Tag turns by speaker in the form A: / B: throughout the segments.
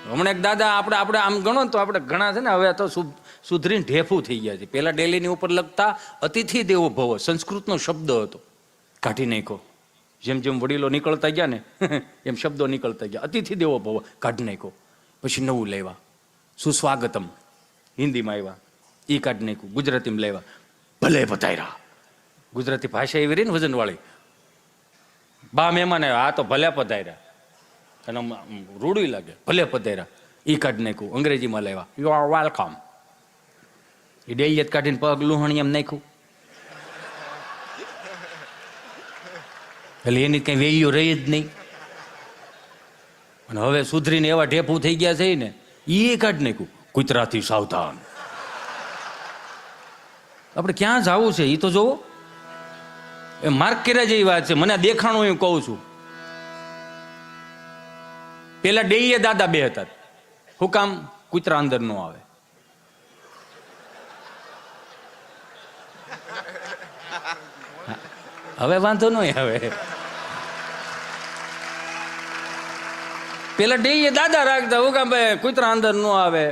A: હમણાં એક દાદા આપણે આમ ગણો તો આપણે ઘણા છે ને હવે તો સુધરીને ઢેફું થઈ ગયા છે. પહેલા ડેલીની ઉપર લખતા અતિથિ દેવો ભવ સંસ્કૃતનો શબ્દ હતો, કાઢી નાખ્યો. જેમ જેમ વડીલો નીકળતા ગયા ને એમ શબ્દો નીકળતા ગયા. અતિથિ દેવો ભવ કાઢી નાખ્યો. પછી નવું લેવા સુસ્વાગતમ હિન્દીમાં આવ્યા, એ કાઢી નાખ્યું. ગુજરાતીમાં લેવા ભલે પધાર્યા. ગુજરાતી ભાષા એવી રહી ને વજનવાળી. બા મહેમાન આવ્યા, આ તો ભલે પધાર્યા, અને રૂડી લાગે. ભલે પધાર્યા એ કાઢી નાખ્યું. અંગ્રેજીમાં લેવા યુ આર વેલકમ. એ ડેલિયત કાઢીને પગ લુહણી એમ નાખ્યું. એટલે એની કઈ વેલ્યુ રહી જ નહીં. અને હવે સુધરીને એવા ઢેફું થઈ ગયા છે ને, એ કાઢી નાખ્યું. કૂતરાથી સાવધાન. આપણે ક્યાં જવું છે એ તો જોવો. એ માર્ક કર્યા જેવી વાત છે. મને દેખાણું હું કહું છું. પેલા ડેઈએ દાદા બે હતા. હું કામ? કૂતરા અંદર નો આવે. હવે વાંધો નહીં. હવે પેલા ડેઈએ દાદા રાખતા. હું કામ? ભાઈ કૂતરા અંદર નો આવે.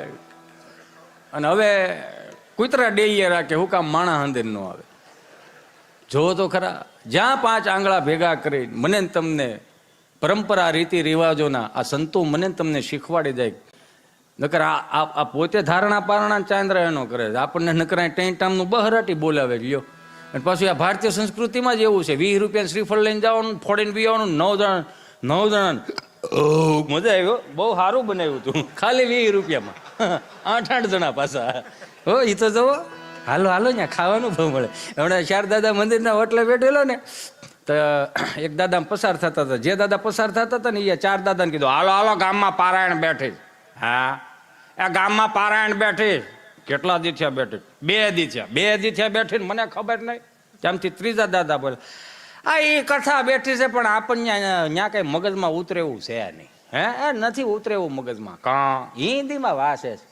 A: અને હવે કૂતરા ડેઈએ રાખે. હું કામ? માણસ અંદર નો આવે. જો તો ખરા, જ્યાં 5 આંગળા ભેગા કરી મને તમને પરંપરા રીતિ રિવાજોના આ સંતો મને તમને શીખવાડી જાય. નકર આ પોતે ધારણા પારણા ચાંદ્રા એનો કરે છે. આપણને નકરા ટેન્ટામનું બહરાટી બોલાવે લ્યો. અને પાછું આ ભારતીય સંસ્કૃતિમાં જ એવું છે. 20 રૂપિયા શ્રીફળ લઈને જવાનું, ફોડીને પીવાનું. 9 જણા મજા આવ્યો, બહુ સારું બનાવ્યું હતું, ખાલી 20 રૂપિયામાં 8 જણા પાછા. હો એ તો જવો. હાલો હાલો ત્યાં ખાવાનું બહુ મળે. હમણાં ચાર દાદા મંદિરના હોટલે બેઠેલો ને, તો એક દાદા પસાર થતા હતા. જે દાદા પસાર થતા હતા ને એ 4 દાદાને કીધું હાલો હાલો ગામમાં પારાયણ બેઠી. હા એ ગામમાં પારાયણ બેઠી. કેટલા દી થયા બેઠી? 2 દી થયા. 2 દી થયા બેઠી ને મને ખબર નહીં. ત્યાંથી ત્રીજા દાદા બોલે આ એ કથા બેઠી છે પણ આપણને ત્યાં કઈ મગજમાં ઉતરે એવું છે નહીં. હે નથી ઉતરે એવું મગજમાં. કા હિન્દીમાં વાસે છે.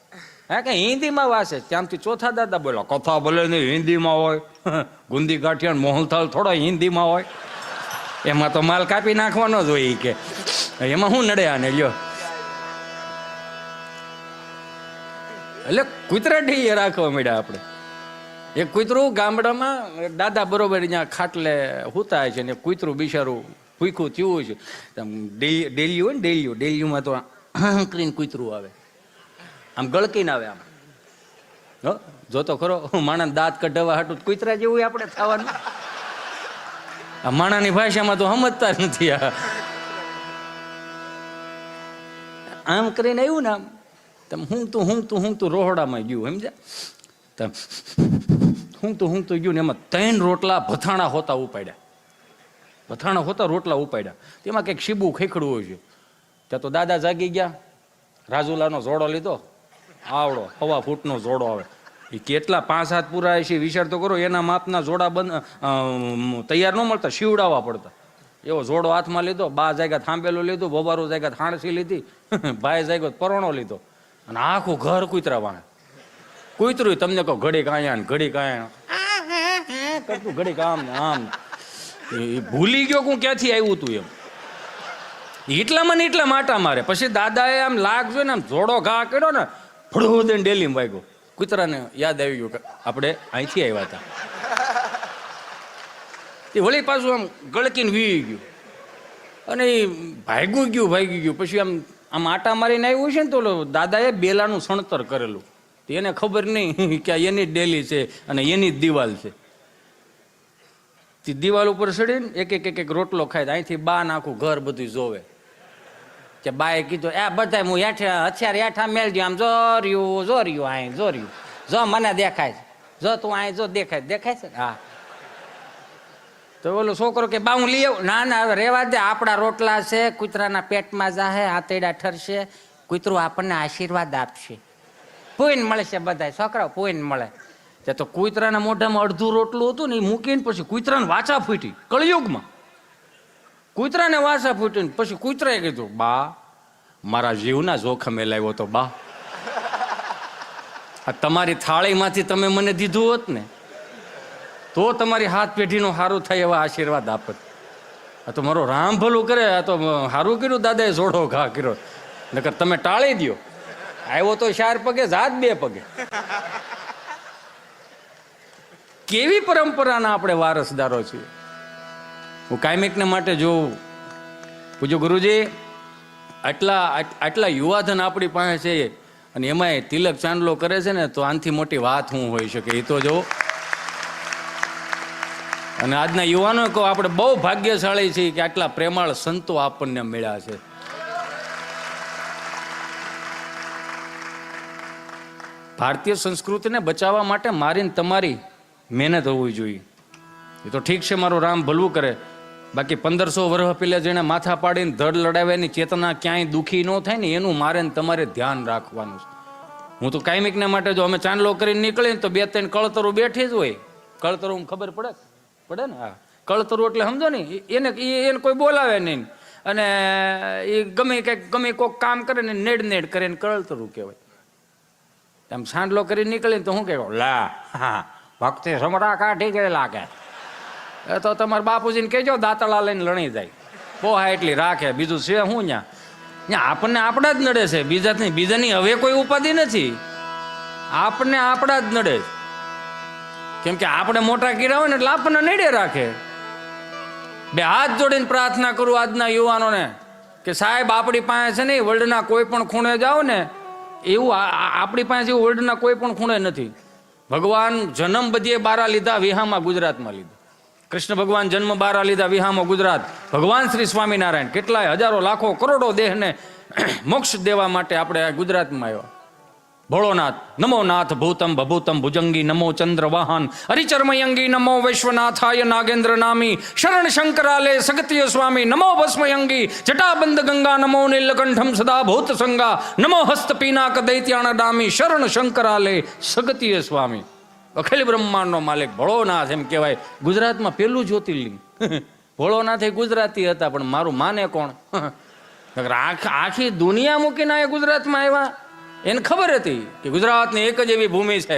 A: હે કે હિન્દીમાં વાસે. ત્યાંથી ચોથા દાદા બોલો કથા ભલે નહીં હિન્દીમાં હોય. ગુંદી ગાંઠિયા મોહનથાળ થોડા હિન્દીમાં હોય. એમાં તો માલ કાપી નાખવાનો જ હોય કે એમાં શું નડે આને લ્યો. એટલે કૂતરા ઢીએ રાખવા મળ્યા આપણે. એક કૂતરું ગામડામાં દાદા બરોબર અહીંયા ખાટલે હુતા છે ને કૂતરું બિચારું ભૂખ્યું થયું છે. ડેલિયું હોય ને ડેલિયુંમાં તો કરીને કૂતરું આવે, આમ ગળકીને આવે. આમ જો તો ખરો માણસ દાંત કઢાવવા હાટું કૂતરા જેવું આપણે થવાનું. આ માણાની ભાષામાં તો સમજતા જ નથી. આમ કરીને આવ્યું ને આમ તમે હું તું રોહડામાં ગયું સમજ્યા. હું તો ગયું ને એમાં 3 રોટલા ભથાણા હોતા ઉપાડ્યા. તેમાં કંઈક શીબું ખેખડું હોય છે. ત્યાં તો દાદા જાગી ગયા. રાજુલાનો જોડો લીધો, આવડો 1.5 ફૂટનો જોડો આવે. એ કેટલા 5 હાથ પૂરા છે વિચાર તો કરો. એના માપના જોડા તૈયાર ન મળતા, શીવડાવવા પડતા. એવો જોડો હાથમાં લીધો. બા જાગ્યા થાંભેલો લીધો, બોબારો જાગ્યા થાણસી લીધી, ભાઈ જાગ્યો પરોણો લીધો. અને આખું ઘર કૂતરા વાણે. કૂતરું તમને કહો ઘડી કાયા ને ઘડી કાયા કરતું, ઘડી કામ ને આમ. એ ભૂલી ગયો હું ક્યાંથી આવ્યું તું એમ. એટલામાં ને એટલા માટા મારે. પછી દાદાએ આમ લાગજો ને આમ જોડો ઘા કર્યો ને ફળો દઈને ડેલીમાં વાગ્યો. કૂતરાને યાદ આવી ગયું કે આપણે અહીંથી આવ્યા હતા. એ વળી પાછું આમ ગળકીને વી ગયું અને એ ભાગી ગયું. પછી આમ આટા મારીને આવ્યું છે ને તો દાદાએ બેલાનું સણતર કરેલું. એને ખબર નહીં કે એની ડેલી છે અને એની જ દિવાલ છે. દિવાલ ઉપર ચડીને એક રોટલો ખાય. અહીંથી બા નાખું ઘર બધું જોવે કે બાએ કીધું એ બધા હું હથિયાર હેઠા મેળજો. આમ જોર્યું અહીં જોર્યું જો મને દેખાય છે. જો તું અહીં જો દેખાય છે. હા તો ઓલો છોકરો કે બા હું લઈ આવું. ના હવે રેવા દે, આપણા રોટલા છે, કૂતરાના પેટમાં જાહે, આતેડા ઠરશે, કૂતરું આપણને આશીર્વાદ આપશે, પૂઈને મળશે. બધા છોકરાઓ પૂઈને મળે. ત્યાં તો કૂતરાના મોઢામાં અડધું રોટલું હતું ને એ મૂકીને પછી કૂતરાને વાચા ફૂટી. કળિયુગમાં કૂતરાને વાચા ફૂટીને પછી કૂતરાએ કીધું બા મારા જીવના જોખમે લાવ્યો તો બા. આ તમારી થાળીમાંથી તમે મને દીધું હોત ને તો તમારી હાથ પેઢીનું સારું થાય એવા આશીર્વાદ આપત. આ તો મારો રામ ભલું કરે. આ તો સારું કર્યું દાદાએ જોડો ઘા કર્યો. નકર તમે ટાળી દો. આવ્યો તો 4 પગે, જાત 2 પગે. કેવી પરંપરાના આપણે વારસદારો છીએ. હું કાયમિકને માટે જોઉં, પૂજો ગુરુજી, આટલા યુવાધન આપણી પાસે છે અને એમાંય તિલક ચાંદલો કરે છે ને, તો આનાથી મોટી વાત શું હોઈ શકે એ તો જો. અને આજના યુવાનો કહો, આપણે બહુ ભાગ્યશાળી છીએ કે આટલા પ્રેમાળ સંતો આપણને મળ્યા છે. ભારતીય સંસ્કૃતિને બચાવવા માટે મારી તમારી મહેનત હોવી જોઈએ. એ તો ઠીક છે, મારો રામ ભલવું કરે, બાકી 1500 વર્ષ પહેલા જેને માથા પાડીને ધડ લડાવ્યાની ચેતના ક્યાંય દુઃખી ન થાય ને, એનું મારે ને તમારે ધ્યાન રાખવાનું છે. હું તો કાયમિકને માટે જો અમે ચાંદલો કરીને નીકળીને તો 2-3 કળતરું બેઠી જ હોય. કળતરું ખબર પડે ને? હા, કળતરું એટલે સમજો ને, એને કોઈ બોલાવે નહીં અને એ ગમે કોઈક કામ કરે ને નેડ કરે ને કળતરું કહેવાય. એમ સાંડલો કરી નીકળીને તો શું કહેવાય, લા હા ભક્તિ સમરા કાઢી ગયેલા કે. એ તો તમારા બાપુજીને કહેજો દાંતળા લઈને લણી જાય, પોહા એટલી રાખે, બીજું છે શું? ત્યાં આપણને આપણા જ નડે છે, બીજાની હવે કોઈ ઉપાધિ નથી. આપણને આપણા જ નડે, કેમ કે આપણે મોટા કીડા હોય ને એટલે આપણને નડે રાખે. 2 હાથ જોડીને પ્રાર્થના કરું આજના યુવાનોને કે સાહેબ, આપણી પાસે છે ને વર્લ્ડના કોઈ પણ ખૂણે જાઓ ને, એવું આપણી પાસે એવું વર્લ્ડના કોઈ પણ ખૂણે નથી. ભગવાન જન્મ બધીએ 12 લીધા, વિહામાં ગુજરાતમાં લીધા. કૃષ્ણ ભગવાન જન્મ 12 લીધા, વિહામાં ગુજરાત. ભગવાન શ્રી સ્વામિનારાયણ કેટલાય હજારો લાખો કરોડો દેહને મોક્ષ દેવા માટે આપણે ગુજરાતમાં આવ્યા. ભોળોનાથ નમો નાથ ભૂતમ ભભૂતમ ભુજંગી નમો ચંદ્ર વાહન હરિચર્મયંગી નમો વૈશ્વનાથાય નાગેન્દ્ર નામી શરણ શંકરાલે સગત્ય સ્વામી નમો ભસ્મયંગી જટાબંધ ગંગા નમો નીલકંઠમ સદા ભૂત સંગા નમો હસ્ત પીનાક દૈત્યાણ દામી શરણ શંકરાલે સગત્ય સ્વામી. અખિલ બ્રહ્માંડનો માલિક ભોળોનાથ એમ કહેવાય. ગુજરાતમાં પેલું જ્યોતિર્લિંગ ભોળોનાથ એ ગુજરાતી હતા, પણ મારું માને કોણ? આખી દુનિયા મૂકીને એ ગુજરાતમાં આવ્યા. એને ખબર હતી કે ગુજરાતની એક જ એવી ભૂમિ છે,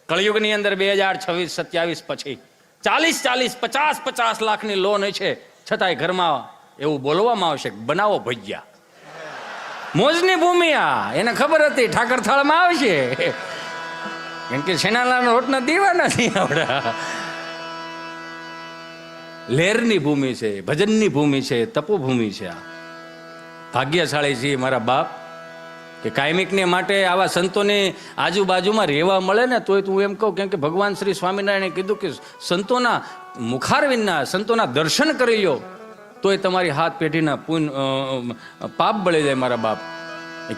A: કળિયુગની અંદર 2026-27 પછી 40-50 લાખની લોન છે, છતાંય ઘરમાં એવું બોલવામાં આવશે બનાવો ભજીયા. મોજની ભૂમિ આ. એને ખબર હતી ઠાકર થાળમાં આવશે, કેમ કે છેનાલાના રોટના દીવા નથી આવડા. લહેરની ભૂમિ છે, ભજનની ભૂમિ છે, તપોભૂમિ છે. આ ભાગ્યશાળી છે મારા બાપ કે કાયમિકને માટે આવા સંતોની આજુબાજુમાં રહેવા મળે ને. તોય તું એમ કહું, કેમ કે ભગવાન શ્રી સ્વામિનારાયણે કીધું કે સંતોના મુખારવિંદના, સંતોના દર્શન કરી લો તોય તમારી હાથ પેઢીના પાપ બળી જાય. મારા બાપ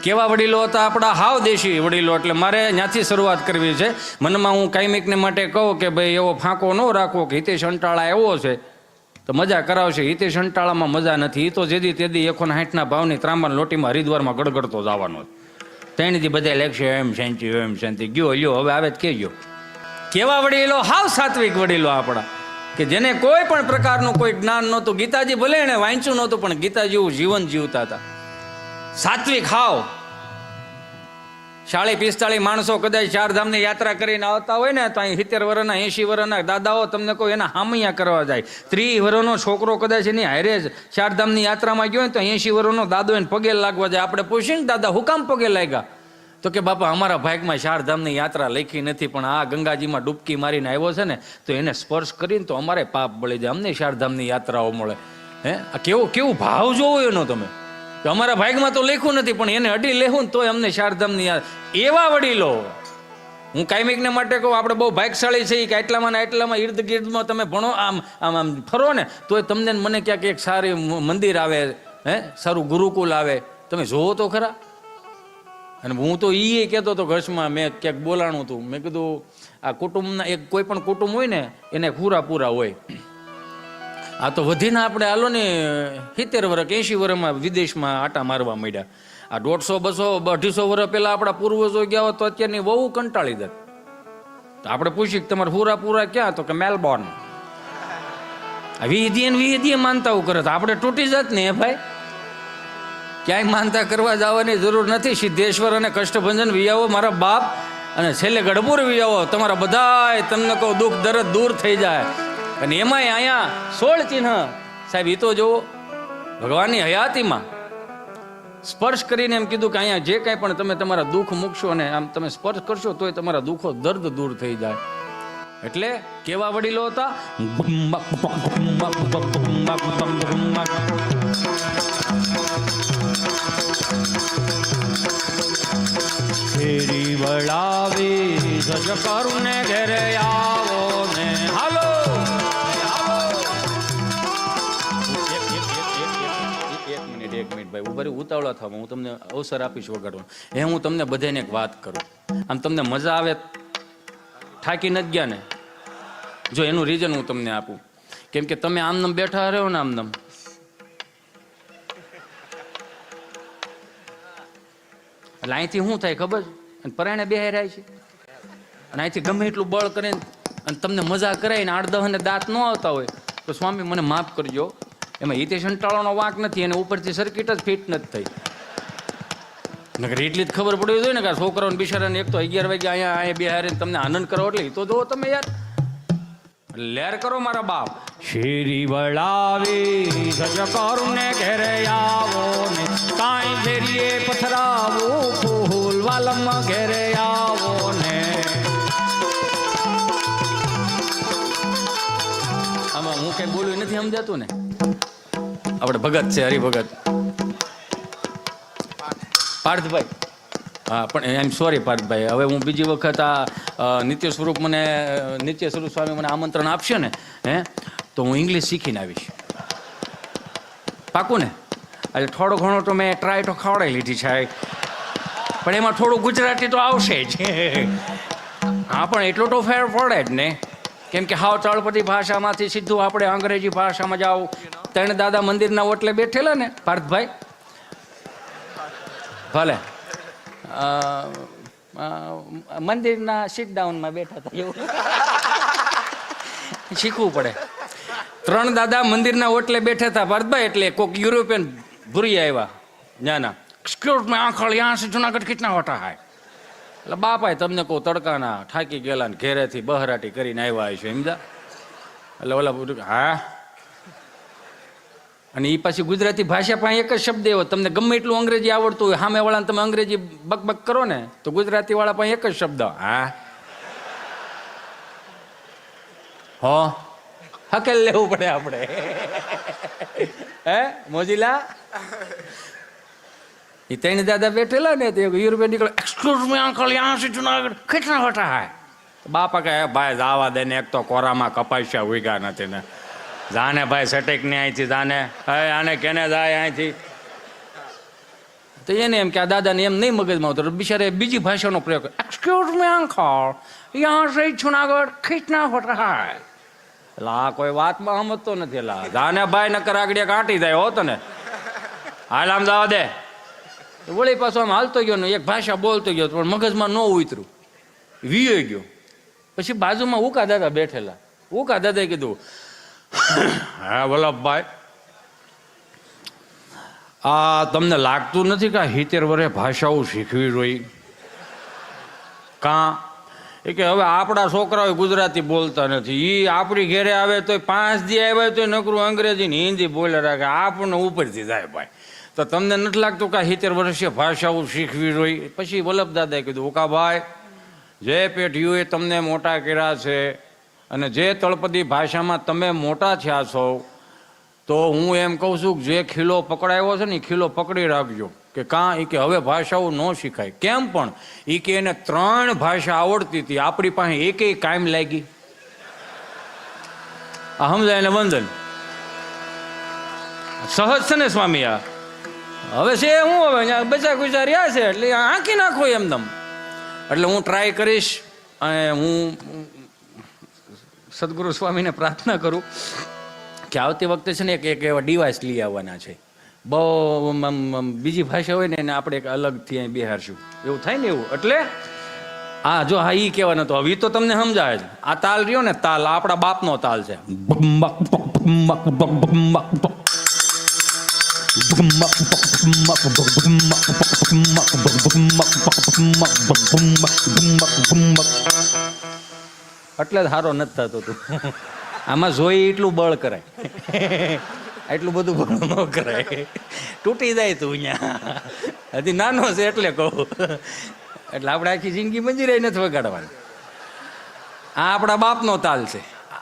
A: કેવા વડીલો હતા આપણા, હાવ દેશી વડીલો. એટલે મારે ત્યાંથી શરૂઆત કરવી છે. મનમાં હું કાયમિકને માટે કહું કે ભાઈ એવો ફાંકો ન રાખવો કે હિતેશ અંટાળા એવો છે તો મજા કરાવશે. હિતેશ અંટાળામાં મજા નથી. એ તો જેદી તેદી 160 ભાવની ત્રાંબાની લોટીમાં હરિદ્વારમાં ગડગડતો જવાનો. 3 દી બધા લેખશે એમ શાંતિ ગયો લ્યો. હવે આવે જ કહેજો કેવા વડીલો, હાવ સાત્વિક વડીલો આપણા, કે જેને કોઈ પણ પ્રકારનું કોઈ જ્ઞાન નહોતું. ગીતાજી ભલે એને વાંચ્યું નહોતું, પણ ગીતા જેવું જીવન જીવતા હતા. સાત્વિક હાવ. 40-45 માણસો કદાચ 4 ધામની યાત્રા કરીને આવતા હોય ને, તો અહીં 70 વર્ષના 80 વર્ષના દાદાઓ તમને કહો એના હામૈયા કરવા જાય. 30 વર્ષનો છોકરો કદાચ એની હારે જ 4 ધામની યાત્રામાં ગયો હોય તો 80 વર્ષનો દાદો એને પગે લાગવા જાય. આપણે પૂછીએ ને, દાદા હું કામ પગે લાગ્યા? તો કે બાપા અમારા ભાગમાં 4 ધામની યાત્રા લખી નથી, પણ આ ગંગાજીમાં ડૂબકી મારીને આવ્યો છે ને, તો એને સ્પર્શ કરીને તો અમારે પાપ બળી જાય, અમને 4 ધામની યાત્રાઓ મળે. આ કેવું ભાવ જોવો એનો તમે. તો અમારા ભાગમાં તો લખ્યું નથી, પણ એને અડી લેવું ને તોય અમને 4 ધામની યાદ. એવા વડીલો હું કાયમિકને માટે કહું, આપણે બહુ ભાગશાળી છીએ કે એટલામાં ને એટલામાં ઈર્દ ગીર્દમાં તમે ભણો, આમ ફરો ને તોય તમને મને ક્યાંક એક સારી મંદિર આવે, સારું ગુરુકુલ આવે. તમે જોવો તો ખરા. અને હું તો એ કહેતો હતો ઘરમાં, મેં ક્યાંક બોલાણું હતું, મેં કીધું આ કુટુંબના એક કોઈ પણ કુટુંબ હોય ને એને પૂરા હોય. આ તો વધીને આપણે હાલો ને 70 વર્ષ 80 વર્ષમાં વિદેશમાં આટા મારવા માંડ્યા. આ 150 200 250 વર્ષ પહેલા આપણા પૂર્વજો ગયા હોય તો અત્યારની બહુ કંટાળી દે. તો આપણે પૂછીએ કે તમારે પૂરા ક્યાં? તો કે મેલબોર્ન. વિધિએ માનતાઓ કરે તો આપણે તૂટી જાત ને ભાઈ. ક્યાંય માનતા કરવા જવાની જરૂર નથી. સિદ્ધેશ્વર અને કષ્ટભંજન વિયાવો મારા બાપ, અને છેલ્લે ગઢપુર વિયાવો. તમારા બધાય તમને કહો દુઃખ દર્દ દૂર થઈ જાય. અને એમાંય અહીંયા 16 ચિહ્ન સાહેબ. એ તો જુઓ ભગવાનની હયાતીમાં સ્પર્શ કરીને એમ કીધું કે અહીંયા જે કાંઈ પણ તમે તમારા દુઃખ મૂકશો અને આમ તમે સ્પર્શ કરશો તોય તમારા દુઃખો દર્દ દૂર થઈ જાય. એટલે કેવા વડીલો હતા? ફેરી વળાવી સજ કરું ને ઘરે આવો ને હાલો. એક મિનિટ ભાઈ ઉભા ઉતાવળા થવા, હું તમને અવસર આપીશ વગાડવાનો. હું તમને બધાને એક વાત કરું, આમ તમને મજા આવે, થાકી નથી ગયા ને? જો એનું રીઝન હું તમને આપું. કેમ કે તમે આમનામ બેઠા રહ્યો ને આમનામ, એટલે અહીંથી શું થાય ખબર? પરાણે બેહાર્યા છે અને અહીંથી ગમે એટલું બળ કરે અને તમને મજા કરાય ને 8-10 દાંત ન આવતા હોય તો સ્વામી મને માફ કરજો, એમાં હિતેશ અંટાળાનો વાંક નથી, એને ઉપરથી સર્કિટ જ ફિટ નથી થઈ. નકર એટલી જ ખબર પડવી જોઈએ ને કે છોકરાઓને બિચારાને એક તો 11 વાગે અહીંયા બેહારે તમને આનંદ કરો, એટલે તો જો તમે યાર લેર કરો મારા બાપ. શેરી વળાવી સજ કરું ને ઘરે આવો ને કાંઈ ફેરીએ પથરાવો ફૂલ વાલમ ઘરે આવો ને. આમાં હું કઈ બોલું નથી સમજાતું ને? આપણે ભગત છે, હરિભગત પાર્થભાઈ. હા પણ આઈ એમ સોરી પાર્થભાઈ, હવે હું બીજી વખત આ નિત્ય સ્વરૂપ સ્વામી મને આમંત્રણ આપશે ને તો હું ઇંગ્લિશ શીખીને આવીશ, પાકું ને? એટલે થોડો ઘણો તો મેં ટ્રાય તો ખવડાવી લીધી છે, પણ એમાં થોડું ગુજરાતી તો આવશે જ. હા પણ એટલો તો ફેર પડે જ ને, કેમ કે હાવ તળપદી ભાષામાંથી સીધું આપણે અંગ્રેજી ભાષામાં જાવ. ત્રણ દાદા મંદિરના ઓટલે બેઠેલા ને પાર્થભાઈ, ભલે મંદિરના સીટ ડાઉનમાં બેઠા હતા, એવું શીખવું પડે. 3 દાદા મંદિરના ઓટલે બેઠા હતા પાર્થભાઈ, એટલે કોઈક યુરોપિયન ભૂરી આવ્યા નાના, એક્સક્યુઝ મી આંખળ યાં સે જુનાગઢ કિતના હોતા હાય. એટલે બાપાએ તમને કહું તડકાના થાકી ગયેલા ને ઘેરેથી બહરાટી કરીને આવ્યા છે સમજા. એટલે ઓલા બધું હા, અને એ પાછી ગુજરાતી ભાષા પાસે એક જ શબ્દ એવો, તમને ગમે એટલું અંગ્રેજી આવડતું હોય, સામે વાળાને તમે અંગ્રેજી બકબક કરો ને તો ગુજરાતી વાળા પાસે એક જ શબ્દ હા. હો હકેલ લેવું પડે આપણે, હે મોજીલા. એ 3 દાદા બેઠેલા ને તો યુરોપિયન નીકળે, એક્સક્યુઝ મી અંકલ યાં સે જુનાગઢ કિતના હોતા હૈ. બાપા કહે ભાઈ જાવા દે ને, એક તો કોરામાં કપાસ્યા ઉગ્યા નથી ને, જાને ભાઈ સટેક ને અહીંથી જાને, હવે આને કેને જાય અહીંથી. તો એને એમ કે આ દાદાને એમ નહીં મગજમાં આવતો, બિચારે બીજી ભાષાનો પ્રયોગ, એક્સક્યુઝ મી અંકલ યાં સે જુનાગઢ કિતના હોતા હૈ. એટલે આ કોઈ વાતમાં સમજતો નથી. એટલે જાને ભાઈ નકર આગળ કાંટી જાય હોત ને, હાલ આમ જવા દે. વળી પાછો આમ હાલતો ગયો ને એક ભાષા બોલતો ગયો પણ મગજમાં ન ઉતર્યું, વીયો ગયો. પછી બાજુમાં ઉકા દાદા બેઠેલા, ઉકા દાદાએ કીધું, હા વલ્લભભાઈ, આ તમને લાગતું નથી કે 70 વર્ષે ભાષાઓ શીખવી જોઈએ? કાં? એ કે હવે આપણા છોકરાઓ ગુજરાતી બોલતા નથી, એ આપણી ઘેરે આવે તો 5 દી આવ્યા તો નકરું અંગ્રેજી ને હિન્દી બોલે રાખે, આપણને ઉપરથી જાય ભાઈ. તો તમને નથી લાગતું કે 70 વર્ષે ભાષાઓ શીખવી જોઈએ? પછી વલ્લભ દાદાએ કીધું, ઓકાભાઈ, જે પેઢીઓએ તમને મોટા કર્યા છે અને જે તળપદી ભાષામાં તમે મોટા થયા છો, તો હું એમ કહું છું કે જે ખીલો પકડાયો છે ને એ ખીલો પકડી રાખજો. કે કાં? એ કે હવે ભાષાઓ ન શીખાય. કેમ પણ? એ કે એને 3 ભાષા આવડતી હતી, આપણી પાસે એકેય કાયમ લાગી. આ સમજાય ને વંદન? સહજ છે ને સ્વામી? આ હવે છે હું હવે અહીંયા બચા ગુચા રહ્યા છે એટલે આંકી નાખો એમદમ. એટલે હું ટ્રાય કરીશ અને હું સદગુરુ સ્વામીને પ્રાર્થના કરું કે આવતી વખતે છે ને એક એવા ડિવાઇસ લઈ આવવાના છે, બહુ બીજી ભાષા હોય ને એને આપણે એક અલગથી અહીં બિહારશું, એવું થાય ને એવું. એટલે હા જો હા એ કહેવાનો તો હવે તો તમને સમજાય છે. આ તાલ રહ્યો ને તાલ, આપણા બાપનો તાલ છે. એટલે જ સારો નથી થતો તું. આમાં જોઈ એટલું બળ કરાય. એટલું બધું ભણું ન કરાય, તૂટી જાય તું અહીંયા, હજી નાનો છે એટલે કહું. એટલે આપણે આખી જિંદગી મંજીરાય નથી વગાડવાની. આ આપણા બાપનો તાલ છે.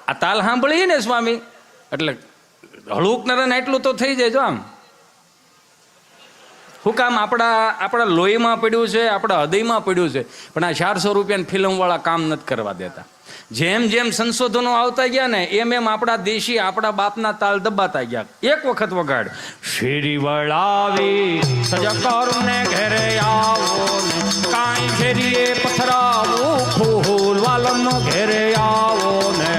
A: આ તાલ સાંભળીએ ને સ્વામી એટલે હળુકનારાને એટલું તો થઈ જાય. જો આમ શું કામ આપણા લોહીમાં પડ્યું છે, આપણા હૃદયમાં પડ્યું છે, પણ આ 400 રૂપિયાની ફિલ્મવાળા કામ નથી કરવા દેતા. જેમ જેમ સંશોધનો આવતા ગયા ને એમ એમ આપણા દેશી આપણા બાપના તાલ દબાતા ગયા. એક વખત વગાડ, ફેરી વળાવી સજકરને ઘેરે આવો ને, કાંઈ ફેરીએ પથરાવું ફૂલ વાલમ ઘેરે આવો ને.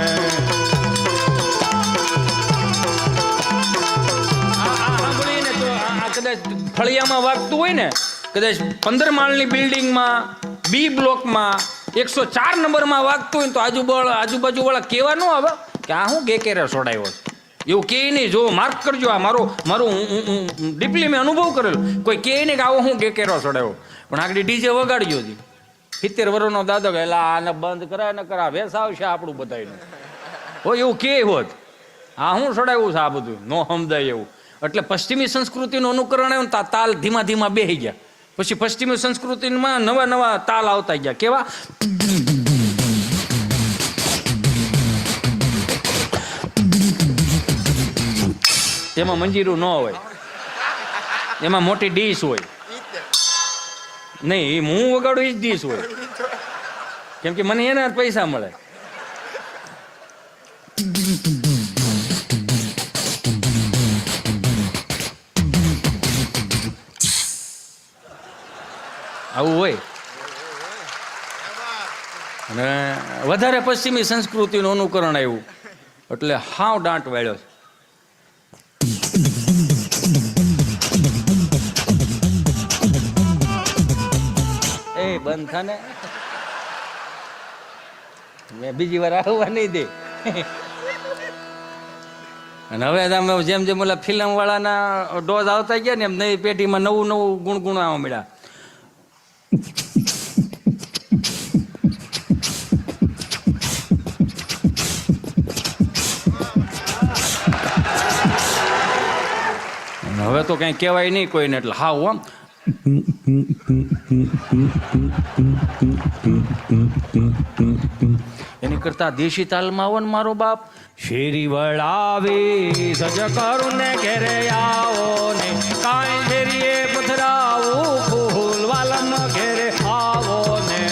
A: કદાચ ફળિયામાં વાગતું હોય ને, કદાચ 15 માળની બિલ્ડિંગમાં બી બ્લોકમાં 104 નંબરમાં વાગતું હોય તો આજુબાજુ વાળા કહેવા ન આવે કે આ હું ગેકેરે સોડાયો, એવું કહે નહીં. જો માર્ક કરજો, આ મારું ડીપલી મેં અનુભવ કરેલો. કોઈ કહે નહીં કે આવો હું ગેકેરો સોડાયો, પણ આગળ ડીજે વગાડ્યો હતી 70 વર્ષનો દાદો કે એલા આને બંધ કરાય ન કરા વેસ આવશે આપણું બધાનું. હો એવું કે હોત આ હું સોડાયું છે આ બધું નો સમજાય એવું. એટલે પશ્ચિમી સંસ્કૃતિનું અનુકરણ આવ્યું, તાલ ધીમા ધીમા બેસી ગયા. પછી પશ્ચિમી સંસ્કૃતિમાં નવા નવા તાલ આવતા ગયા. કેવા? એમાં મંજીરું ન હોય, એમાં મોટી ડીશ હોય. નહીં, હું વગાડું એ જ ડીશ હોય, કેમ કે મને એના પૈસા મળે. આવું હોય. અને વધારે પશ્ચિમી સંસ્કૃતિનું અનુકરણ આવ્યું એટલે હાવ દાંટ વાળ્યો. એ બંધ થાને, મેં બીજી વાર આવવા નહીં દે. અને હવે તમે જેમ જેમ ઓલા ફિલ્મ વાળાના ડોઝ આવતા ગયા ને એમ નવી પેઢીમાં નવું નવું ગુણગુણ આવવા મળ્યા. હવે તો કઈ કહેવાય નહીં કોઈને, એટલે હાવ આમ એની કરતા દેશી તાલમાં આવો ને મારો બાપ. શેરી વળાવી સજ કરું ને ઘેરે આવો ને, કાંઈ ફેરીએ પથરાવું ફૂલ વાલમ ઘેરે આવો ને.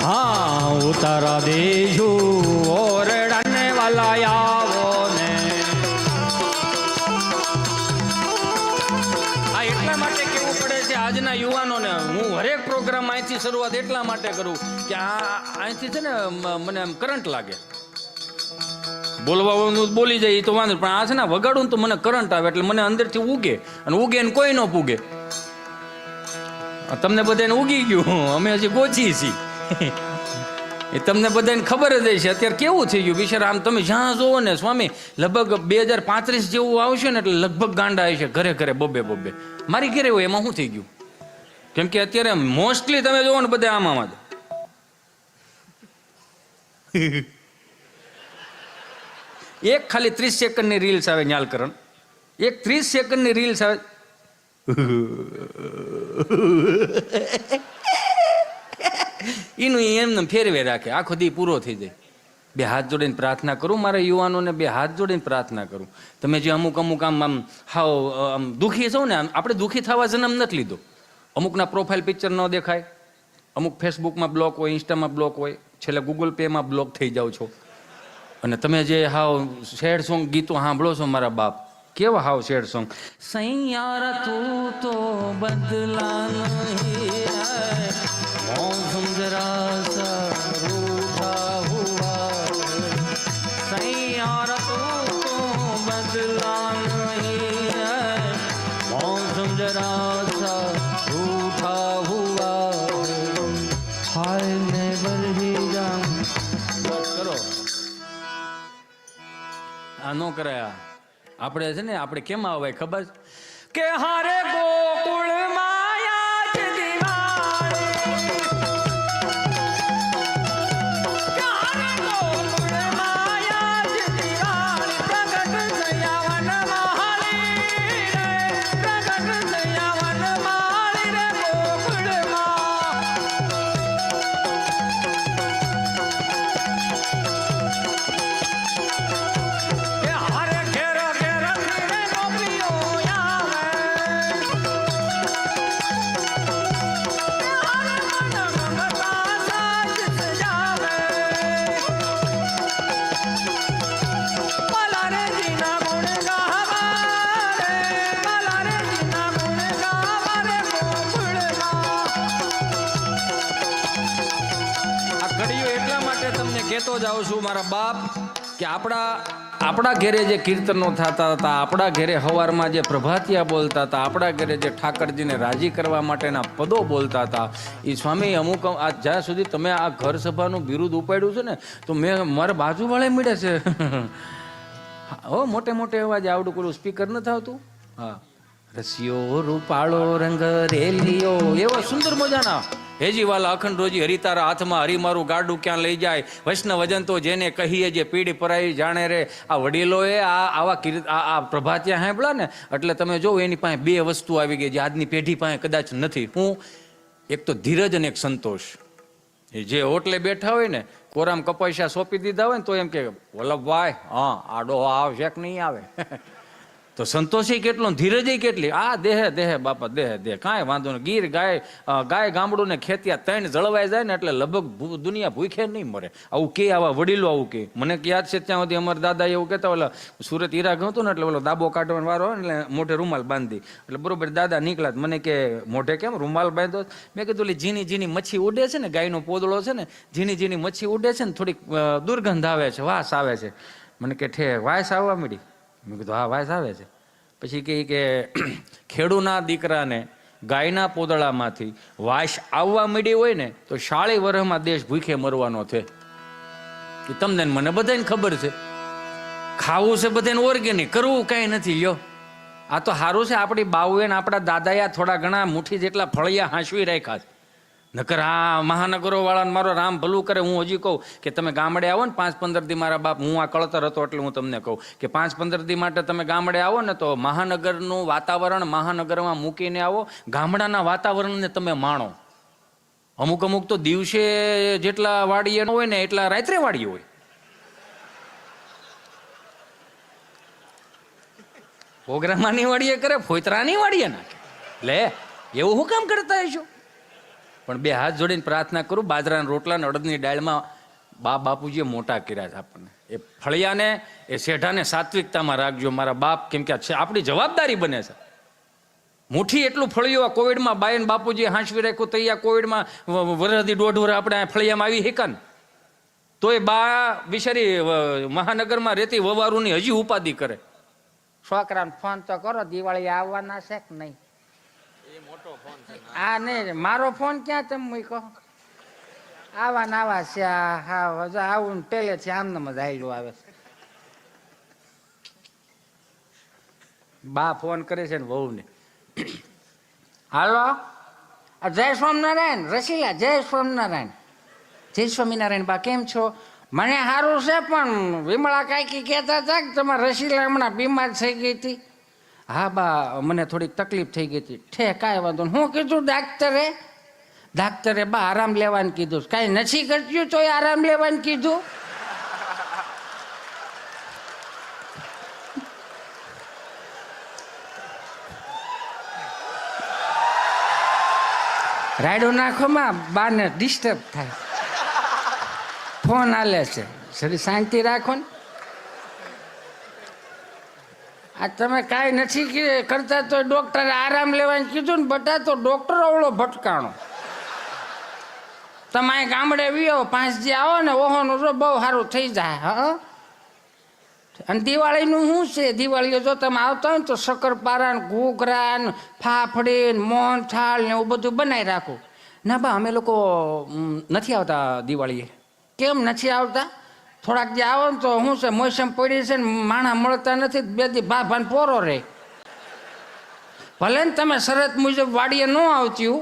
A: હા ઉતારા દેજો ઓરડાને વાલા આવો ને. આ એટલા માટે કેવું પડે છે આજના યુવાનોને. હું હરેક પ્રોગ્રામ અહીંથી શરૂઆત એટલા માટે કરું કે અહીંથી છે ને મને આમ કરંટ લાગે. બોલવાનું બોલી જાય એ તો વાંધો, પણ આ છે ને વગાડું તો મને કરંટ આવે એટલે મને અંદરથી ઉગે, અને ઉગે ને કોઈ ન પૂગે. તમને બધાને ઉગી ગયું, અમે હજી ગોચી છીએ. એ તમને બધાને ખબર જ છે અત્યારે કેવું થઈ ગયું બિચારા. આમ તમે જ્યાં જોવો ને સ્વામી લગભગ 2035 જેવું આવશે ને એટલે લગભગ ગાંડા આવશે ઘરે ઘરે બબે. મારી ઘરે હોય એમાં શું થઈ ગયું? કેમ કે અત્યારે મોસ્ટલી તમે જોવો ને બધા આમાં એક ખાલી 30 સેકન્ડની રીલ્સ આવે. ન્યાલકરણ એક 30 સેકન્ડની રીલ્સ આવે. એનું એમને ફેરવે રાખે, આખો દી પૂરો થઈ જાય. બે હાથ જોડીને પ્રાર્થના કરું મારા યુવાનોને, બે હાથ જોડીને પ્રાર્થના કરું. તમે જે અમુક આમ હાવ આમ દુઃખી છો ને, આપણે દુઃખી થવા જન્મ નથી લીધો. અમુકના પ્રોફાઇલ પિક્ચર ન દેખાય, અમુક ફેસબુકમાં બ્લોક હોય, ઇન્સ્ટામાં બ્લોક હોય, છેલ્લે ગૂગલ પેમાં બ્લોક થઈ જાઓ છો. અને તમે જે હાવ સેડ સોંગ ગીતો સાંભળો છો મારા બાપ, કેવા હાવ સેડ સોંગ. સૈયારા તું તો બદલા નહીં, मौसम जरा सा रूठा हुआ, सैयारा तो बदला नहीं है, मौसम जरा सा रूठा हुआ, हाय नेवर ही जान. બસ કરો, આ નો કરાયા. આપણે છે ને આપણે કેમ આવે ખબર કે હારે ગોકુળ માયા જ દિવાળી, કે હારે ગોકુળ કહેતો જાઉં છું મારા બાપ કે આપણા ઘેરે જે કીર્તનો થતા હતા, આપણા ઘેરે હવારમાં જે પ્રભાતિયા બોલતા હતા, આપણા ઘેરે જે ઠાકરજીને રાજી કરવા માટેના પદો બોલતા હતા, એ સ્વામી અમુક આ જ્યાં સુધી તમે આ ઘર સભાનું બિરુદ ઉપાડ્યું છે ને, તો મેં મારા બાજુવાળે મળે છે હો, મોટે મોટે અવાજ આવડું પેલું સ્પીકર નથી આવતું, હા, રસિયો રૂપાળો રંગ રેલિયો, એવા સુંદર મજાના હેજીવાલા અખંડ રોજી હરિતારા હાથમાં હરી મારું ગાડું ક્યાં લઈ જાય, વૈષ્ણવ વજન તો જેને કહીએ જે પીડી પરાઈ જાણે રે. આ વડીલોએ આ પ્રભાતિયા સાંભળ્યા ને એટલે તમે જો એની પાસે બે વસ્તુ આવી ગઈ જે આજની પેઢી પાસે કદાચ નથી. હું એક તો ધીરજ અને એક સંતોષ. એ જે હોટલે બેઠા હોય ને, કોરામ કપાસિયા સોંપી દીધા હોય ને તો એમ કે વલ્લભભાઈ હા આડો આવશે કે નહીં આવે તો સંતોષી કેટલો, ધીરજ કેટલી. આ દેહે બાપા દેહ કાંઈ વાંધો નહીં. ગીર ગાય ગામડું ને ખેતિયા ત્રણ જળવાઈ જાય ને એટલે લગભગ દુનિયા ભૂખે નહીં મરે. આવું કે આવા વડીલો આવું કે. મને યાદ છે ત્યાં સુધી અમારા દાદા એવું કહેતા, ઓલા સુરત હીરા ગયું હતું ને એટલે ઓલો દાબો કાઢવાનો વારો હોય ને એટલે મોઢે રૂમાલ બાંધી, એટલે બરોબર દાદા નીકળ્યા. મને કે મોઢે કેમ રૂમાલ બાંધો? મેં કીધું ઝીણી ઝીણી મચ્છી ઉડે છે ને, ગાયનો પોદળો છે ને, ઝીણી ઝીણી મચ્છી ઉડે છે ને, થોડીક દુર્ગંધ આવે છે, વાસ આવે છે. મને કે ઠે વાસ આવવા માંડી? મેં કીધું હા વાસ આવે છે. પછી કહે કે ખેડૂના દીકરાને ગાયના પોદળામાંથી વાસ આવવા માંડી હોય ને તો 40 વર્ષમાં દેશ ભૂખે મરવાનો છે. એ તમને મને બધાને ખબર છે. ખાવું છે બધાને ઓર્ગેનિક, કરવું કાંઈ નથી. લ્યો આ તો સારું છે આપણી બાઉએ ને આપણા દાદાએ થોડા ઘણા મુઠ્ઠી જેટલા ફળિયા હાંસવી રાખ્યા છે. નકર આ મહાનગરો વાળાને મારો રામ ભલું કરે. હું હજી કહું કે તમે ગામડે આવો ને 5-15 દી, મારા બાપ હું આ કળતર હતો એટલે હું તમને કહું કે 5-15 દી માટે તમે ગામડે આવો ને તો મહાનગરનું વાતાવરણ મહાનગરમાં મૂકીને આવો, ગામડાના વાતાવરણને તમે માણો. અમુક તો દિવસે જેટલા વાડીએ હોય ને એટલા રાત્રે વાડીએ હોય. પ્રોગ્રામની વાડીએ કરે, ફોતરાની વાડીએ નાખે. લે એવું હું કામ કરતા હશો? પણ બે હાથ જોડીને પ્રાર્થના કરું, બાજરાના રોટલા ને અડદની દાળમાં બાપુજીએ મોટા કર્યા છે આપણને. એ ફળિયાને એ શેઢાને સાત્વિકતામાં રાખજો મારા બાપ, કેમ કે આપણી જવાબદારી બને છે. મુઠ્ઠી એટલું ફળિયું આ કોવિડમાં બાયન બાપુજીએ હાંસવી રાખ્યું. તો આ કોવિડમાં વરસથી 1.5 વર્ષ આપણે ફળિયામાં આવી હિકન તો એ બા બિચારી મહાનગરમાં રહેતી વવારુની હજી ઉપાધિ કરે. છોકરાને ફોન તો કરો, દિવાળી આવવાના છે કે નહીં? આ નહીં, મારો ફોન ક્યાં તમે મૂકો? આવા છે. હા આવું પહેલેથી આમને જ આવેલું આવે છે. બા ફોન કરે છે ને વહુને, હાલો જય સ્વામિનારાયણ રસીલા, જય સ્વામિનારાયણ. જય સ્વામિનારાયણ બા, કેમ છો? મને સારું છે, પણ વિમળા કાકી કહેતા હતા કે તમારા રસીલા હમણાં બીમાર થઈ ગઈ હતી. હા બા મને થોડીક તકલીફ થઈ ગઈ હતી. ઠે કાંઈ વાંધો નહીં. હું કીધું ડાક્ટરે બા આરામ લેવાનું કીધું. કાંઈ નથી કરતું તો આરામ લેવાનું કીધું. રાયડો નાખોમાં બાને ડિસ્ટર્બ થાય. ફોન હાલે છે, સરી શાંતિ રાખો ને. આ તમે કાંઈ નથી કરતા તો ડૉક્ટરે આરામ લેવાનું કીધું ને બટા, તો ડૉક્ટર અવળો ભટકાણો. તમે અહીં ગામડે વિયો 5 દી આવો ને ઓહોનું જો બહુ સારું થઈ જાય. હા અને દિવાળીનું શું છે? દિવાળીએ જો તમે આવતા હોય ને તો શક્કરપારા ને ઘૂઘરા ને ફાફડી ને મોહનથાળ ને એવું બધું બનાવી રાખું. ના બા અમે લોકો નથી આવતા દિવાળીએ. કેમ નથી આવતા? થોડાક જે આવો ને તો શું છે, મોસમ પડી છે ને માણા મળતા નથી, 2 દી ભાભાને પોરો રહે. ભલે ને તમે શરત મુજબ વાડીએ ન આવતી.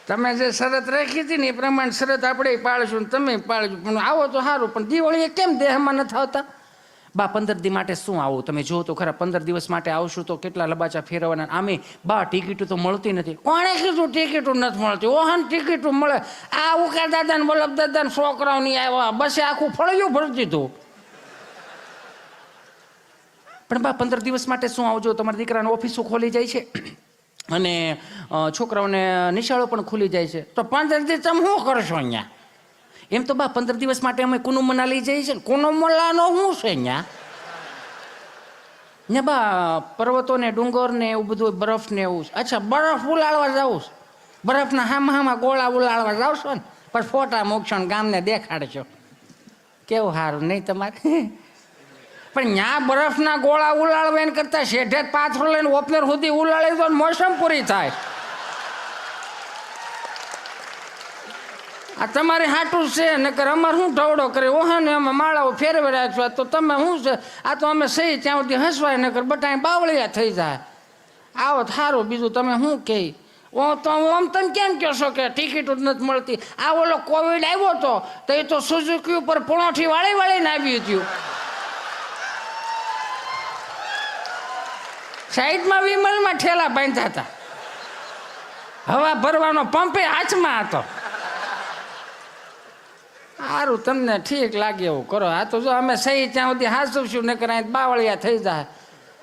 A: તમે જે શરત રાખી હતી ને એ પ્રમાણે શરત આપણે પાળશું, તમે પાળજો. પણ આવો તો સારું, પણ દિવાળીએ કેમ દેહમાં નથી આવતા? બા 15 દી માટે શું આવું? તમે જો તો ખરા, 15 દિવસ માટે આવશું તો કેટલા લબાચા ફેરવવાના. આમે બા ટિકિટો તો મળતી નથી. કોણે કીધું ટિકિટો નથી મળતી? ઓહન ટિકિટો મળે. આ ઉકા દાદા ને વલ્લભ દાદા ને છોકરાઓ નહીં આવ્યા, બસે આખું ફળિયું ભરી દીધું. પણ બા 15 દિવસ માટે શું આવજો? તમારા દીકરાને ઓફિસો ખોલી જાય છે અને છોકરાઓને નિશાળો પણ ખુલી જાય છે, તો 15 દી તમે શું કરશો અહીંયા? એમ તો બા 15 દિવસ માટે અમે કુનુ મનાલી જઈએ છીએ ને. કુનુ મનાલીનો શું છે અહીંયા?
B: ને બા પર્વતો ને ડુંગર ને એવું બધું બરફ ને એવું. અચ્છા, બરફ ઉલાળવા જાઉં? બરફના હામાં ગોળા ઉલાળવા જાવશો ને પણ ફોટા મૂકશો ને ગામને દેખાડશો. કેવું સારું નહીં તમારે? પણ ત્યાં બરફના ગોળા ઉલાળવા એને કરતા શેઠે પાથરો લઈને ઓપનર સુધી ઉલાળી દો, મોસમ પૂરી થાય. આ તમારે હાટું છે નકર અમારે શું ઢવડો કરે ઓહાને અમે માળાઓ ફેરવી રાખશો તો તમે શું છે? આ તો અમે સહી ત્યાં સુધી હસવાય નકર બટાઈ બાવળિયા થઈ જાય. આવો સારું, બીજું તમે શું કહે? તો આમ તમે કેમ કહેશો કે ટિકિટો જ નથી મળતી? આ ઓલો કોવિડ આવ્યો હતો તો એ તો સુઝુકી ઉપર પોણોઠી વાળીને આવ્યું હતું. સાઈડમાં વિમલમાં ઠેલા બાંધ્યા હતા, હવા ભરવાનો પંપે હાથમાં હતો. સારું, તમને ઠીક લાગે એવું કરો. આ તો જો અમે સહી ત્યાં સુધી હાંસવશું નકર અહીં બાવળિયા થઈ જાય.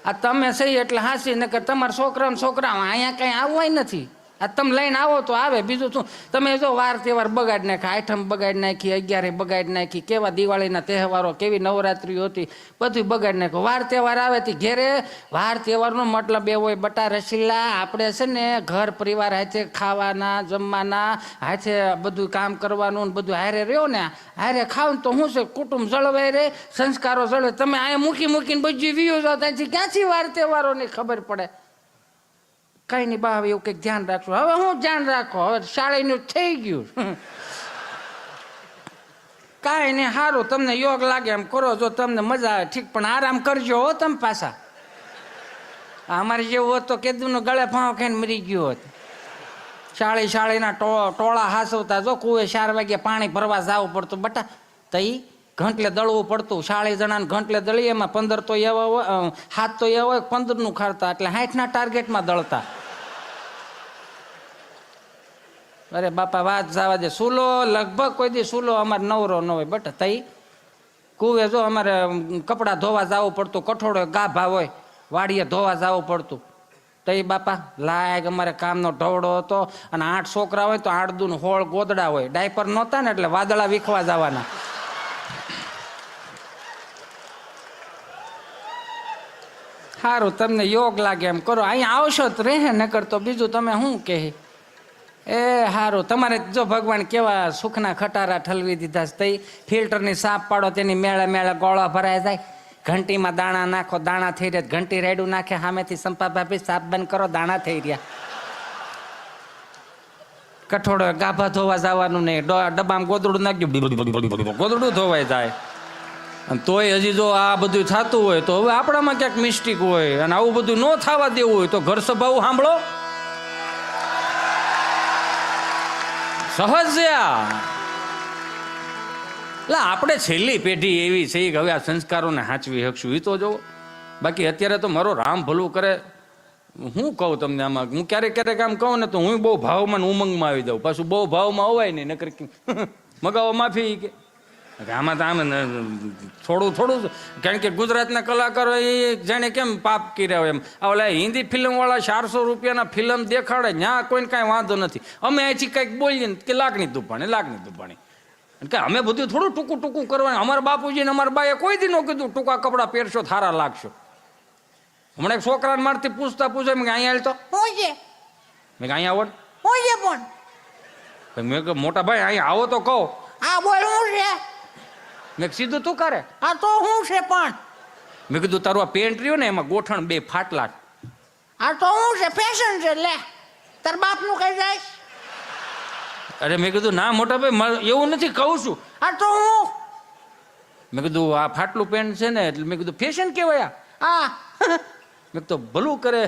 B: આ તમે સહી એટલે હાંસી નકર તમારા છોકરા અહીંયા કંઈ આવવાય નથી. આ તમે લઈને આવો તો આવે, બીજું શું? તમે જો વાર તહેવાર બગાડી નાખ્યા, આઠમ બગાડી નાખી, 11 બગાડી નાખી, કેવા દિવાળીના તહેવારો, કેવી નવરાત્રિઓ હતી, બધું બગાડી નાખ્યું. વાર તહેવાર આવે તે ઘેરે વાર તહેવારનો મતલબ એવો હોય બટા રસીલા આપણે છે ને ઘર પરિવાર હાથે ખાવાના જમવાના, હાથે બધું કામ કરવાનું ને બધું હારે રહ્યો ને, હારે ખાવ ને તો શું છે કુટુંબ જળવાય રહે, સંસ્કારો જળવે. તમે અહીંયા મૂકીને બધું વ્યૂ જાઓ ત્યાંથી ક્યાંથી વાર તહેવારોની ખબર પડે? કઈ નહીં બા, હવે એવું કંઈક ધ્યાન રાખશું. હવે હું ધ્યાન રાખો, હવે શાળાનું થઈ ગયું. કાંઈ નહીં, સારું, તમને યોગ લાગે એમ કરો, જો તમને મજા આવે ઠીક, પણ આરામ કરજો હો તમે પાછા. અમારે જેવું હોત તો કેદુંનો ગળે ફાંવ ખાઈને મરી ગયો હોત. શાળીના ટોળા હાસવતા, જો કુએ 4 વાગ્યા પાણી ભરવા જવું પડતું બટા, તઈ ઘંટલે દળવું પડતું. 40 જણાને ઘંટલે દળી, એમાં 15 તો એવા હોય, 7 તો એવા હોય 15નું ખાડતા, એટલે 60ના ટાર્ગેટમાં દળતા. અરે બાપા વાત જવા દે. સૂલો લગભગ કોઈ દી સૂલો અમારે નવરો ન હોય બટ તઈ કુવે જો અમારે કપડાં ધોવા જવું પડતું, કઠોળો ગાભા હોય વાડીએ ધોવા જવું પડતું. તઈ બાપા લાયક અમારે કામનો ઢવડો હતો. અને 8 છોકરા હોય તો 8 દૂન 16 ગોદડા હોય. ડાયપર નહોતા ને એટલે વાદળા વીખવા જવાના. સારું, તમને યોગ લાગે એમ કરો. અહીંયા આવશો તો રહે, નકર તો બીજું તમે શું કહે? એ સારું, તમારે જો ભગવાન કેવા સુખના ખટારા ઠલવી દીધા છે. તઈ ફિલ્ટરની સાપ પાડો, તેની મેળે ગોળા ભરાઈ જાય. ઘંટીમાં દાણા નાખો, દાણા થઈ રહ્યા. ઘંટી રેડું નાખે, સામેથી સંપા ભાભી સાપ બંધ કરો, દાણા થઈ રહ્યા. કઠોળો ગાભા ધોવા જવાનું નહીં, ડબ્બામાં ગોદડું નાખ્યું, ગોદડું ધોવાઈ જાય. અને તોય હજી જો આ બધું થતું હોય તો હવે આપણામાં ક્યાંક મિસ્ટેક હોય. અને આવું બધું ન થવા દેવું હોય તો ઘર સભાઓ સાંભળો. સહજ છે આ. એટલે આપણે છેલ્લી પેઢી એવી છે કે હવે આ સંસ્કારોને સાચવી શકશું એ તો જો. બાકી અત્યારે તો મારો રામ ભલું કરે. હું કહું તમને આમાં, હું ક્યારેક આમ કહું ને તો હું બહુ ભાવમાં ઉમંગમાં આવી જાઉં. પાછું બહુ ભાવમાં હોવાય નહીં, નકર મગાવો માફી કે આમાં તો આમ થોડું કારણ કે ગુજરાતના કલાકારો એ જાણે કેમ પાપ કર્યા હોય એમ. ઓલા હિન્દી ફિલ્મવાળા 400 રૂપિયાના ફિલ્મ દેખાડે, ત્યાં કોઈને કાંઈ વાંધો નથી. અમે અહીંથી કંઈક બોલીએ ને કે લાગણી દુપાણી. કે અમે બધું થોડું ટૂંકું કરવાનું. અમારા બાપુજીને અમારા બાએ કોઈ દી ન કીધું ટૂંકા કપડાં પહેરશો થારા લાગશો. હમણાં એક છોકરાને મારથી પૂછે મેં અહીંયા હાલ તો હું છે, મેં અહીંયા આવડ હું છે પણ મેં કે મોટા ભાઈ અહીંયા આવો તો કહો. હા બોલ હું છે. મેં સીધું તું કરે. હા તો હું છે પણ. મેં કીધું તારું આ પેન્ટ રહ્યું ને એમાં ગોઠણ 2 ફાટલા. હા તો હું છે, ફેશન છે, લે તાર બાપનું કઈ જાય. અરે મેં કીધું ના મોટા ભાઈ એવું નથી, કહું છું. હા તો હું. મેં કીધું આ ફાટલું પેન્ટ છે ને એટલે મેં કીધું ફેશન કેવાય. હા મેં તો ભલું કરે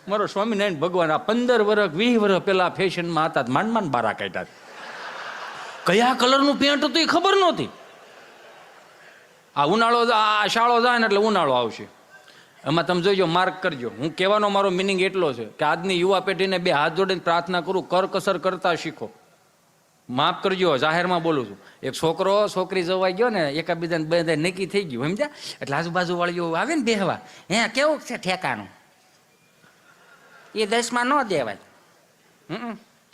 B: મારો સ્વામિનારાયણ ભગવાન આ 15 વર્ષ 20 વર્ષ પેલા ફેશનમાં હતા, માંડ બારા કાઢ્યા. કયા કલરનું પેન્ટ હતું એ ખબર નહોતી. આ ઉનાળો આ શાળો જાય ને એટલે ઉનાળો આવશે. એમાં તમે જોઈજો, માર્ક કરજો. હું કહેવાનો મારો મિનિંગ એટલો છે કે આજની યુવા પેઢીને 2 હાથ જોડીને પ્રાર્થના કરું, કરકસર કરતા શીખો. માફ કરજો, જાહેરમાં બોલું છું. એક છોકરો છોકરી જવાઈ ગયો ને, એકાબીજાને બધા નક્કી થઈ ગયું સમજ્યા, એટલે આજુબાજુ વાળીઓ આવે ને બેહવા, કેવું છે ઠેકાનું, એ 10માં ન દેવાય.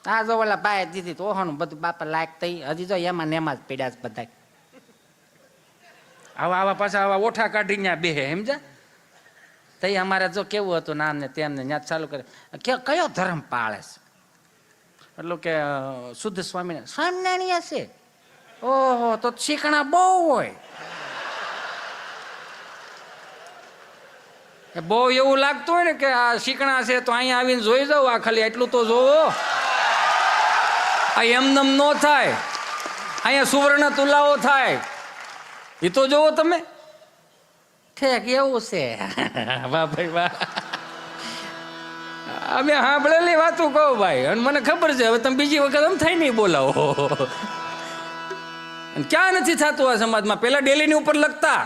B: આ જો ઓલા બાય દીધી તો ઓહાનું બધું બાપા લાયક થઈ. હજી જો એમાં ને એમાં જ પડ્યા છે બધા. આવા પાછા આવા ઓઠા કાઢીને બેહે સમજ્યા. તઈ અમારે જો કેવું હતું નામ ને તેમને ત્યાં ચાલુ કરે કયો ધર્મ પાળે છે એટલે કે શુદ્ધ સ્વામિનારાયણ છે. ઓહો તો શીખણા બહુ હોય. બહુ એવું લાગતું હોય ને કે આ શીખણા છે તો અહીંયા આવીને જોઈ જાવ, આ ખાલી એટલું તો જોવો. આ એમનેમ નો થાય, અહીંયા સુવર્ણ તુલાઓ થાય એ તો જોવો તમે. ઠેક એવું છે. વાહ ભાઈ વાહ, અમે સાંભળેલી વાતું કહું ભાઈ, અને મને ખબર છે હવે તમે બીજી વખત એમ થઈ નહીં બોલાવો. ક્યાં નથી થતું આ સમાજમાં. પેલા ડેલીની ઉપર લખતા,